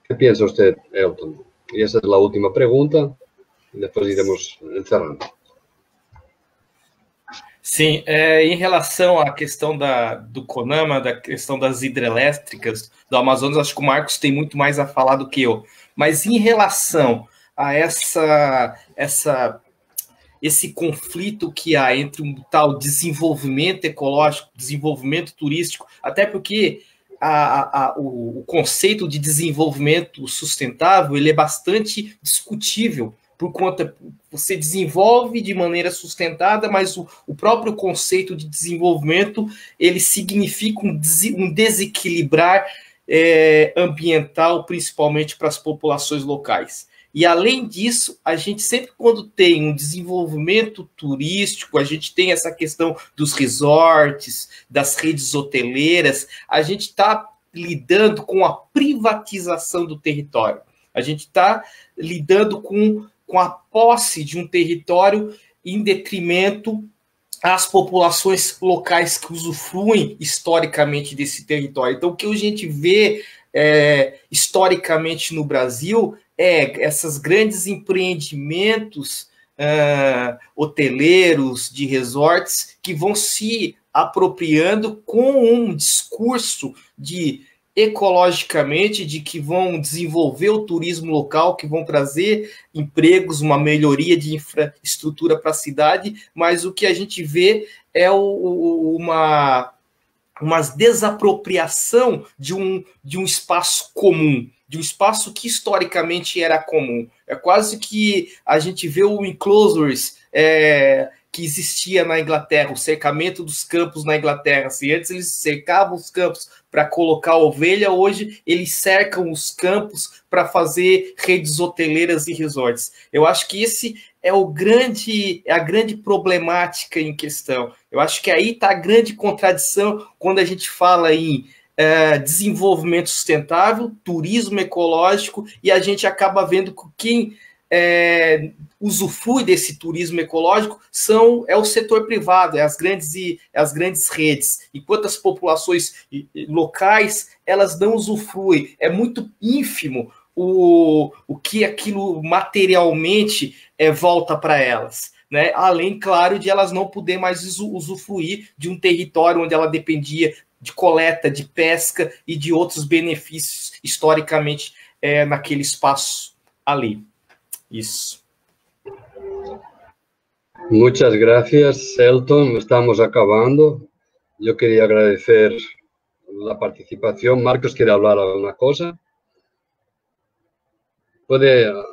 ¿Qué piensa usted, Elton? Y esa es la última pregunta, e depois iremos encerrando. Sim, em relação à questão do CONAMA, da questão das hidrelétricas do Amazonas, acho que o Marcos tem muito mais a falar do que eu. Mas em relação a esse conflito que há entre um tal desenvolvimento ecológico, desenvolvimento turístico, até porque o conceito de desenvolvimento sustentável ele é bastante discutível, por conta você desenvolve de maneira sustentada, mas o próprio conceito de desenvolvimento ele significa um desequilibrar ambiental, principalmente para as populações locais. E, além disso, a gente sempre, quando tem um desenvolvimento turístico, a gente tem essa questão dos resorts, das redes hoteleiras, a gente está lidando com a privatização do território. A gente está lidando com a posse de um território em detrimento às populações locais que usufruem historicamente desse território. Então, o que a gente vê historicamente no Brasil esses grandes empreendimentos hoteleiros, de resorts, que vão se apropriando com um discurso de ecologicamente, de que vão desenvolver o turismo local, que vão trazer empregos, uma melhoria de infraestrutura para a cidade, mas o que a gente vê é uma desapropriação de um espaço comum, de um espaço que historicamente era comum. É quase que a gente vê o enclosures que existia na Inglaterra, o cercamento dos campos na Inglaterra. Se antes eles cercavam os campos para colocar ovelha, hoje eles cercam os campos para fazer redes hoteleiras e resorts. Eu acho que esse é a grande problemática em questão. Eu acho que aí está a grande contradição quando a gente fala em desenvolvimento sustentável, turismo ecológico, e a gente acaba vendo que quem usufrui desse turismo ecológico é o setor privado, as grandes redes, enquanto as populações locais elas não usufruem. É muito ínfimo o que aquilo materialmente volta para elas, né? Além, claro, de elas não poder mais usufruir de um território onde ela dependia de coleta, de pesca e de outros benefícios historicamente naquele espaço ali. Isso. Muchas gracias, Elton. Estamos acabando. Yo quería agradecer la participación. Marcos, ¿quiere hablar alguna cosa?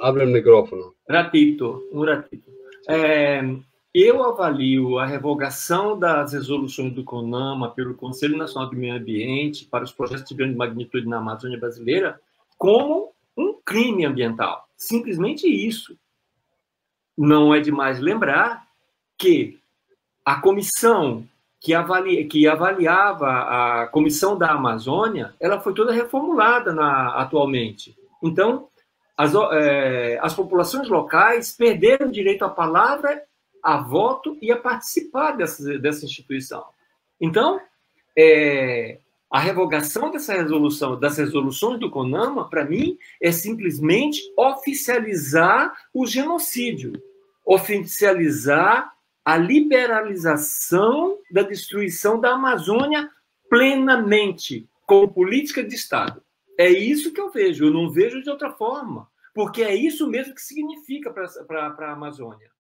Abre o microfone. Um ratito. Eu avalio a revogação das resoluções do CONAMA pelo Conselho Nacional do Meio Ambiente para os projetos de grande magnitude na Amazônia brasileira como um crime ambiental. Simplesmente isso. Não é demais lembrar que a comissão que avaliava a Comissão da Amazônia, ela foi toda reformulada atualmente. Então, as populações locais perderam o direito à palavra, a voto e a participar dessa instituição. Então, a revogação das resoluções do CONAMA, para mim, é simplesmente oficializar o genocídio, oficializar a liberalização da destruição da Amazônia plenamente como política de Estado. É isso que eu vejo, eu não vejo de outra forma, porque é isso mesmo que significa para a Amazônia.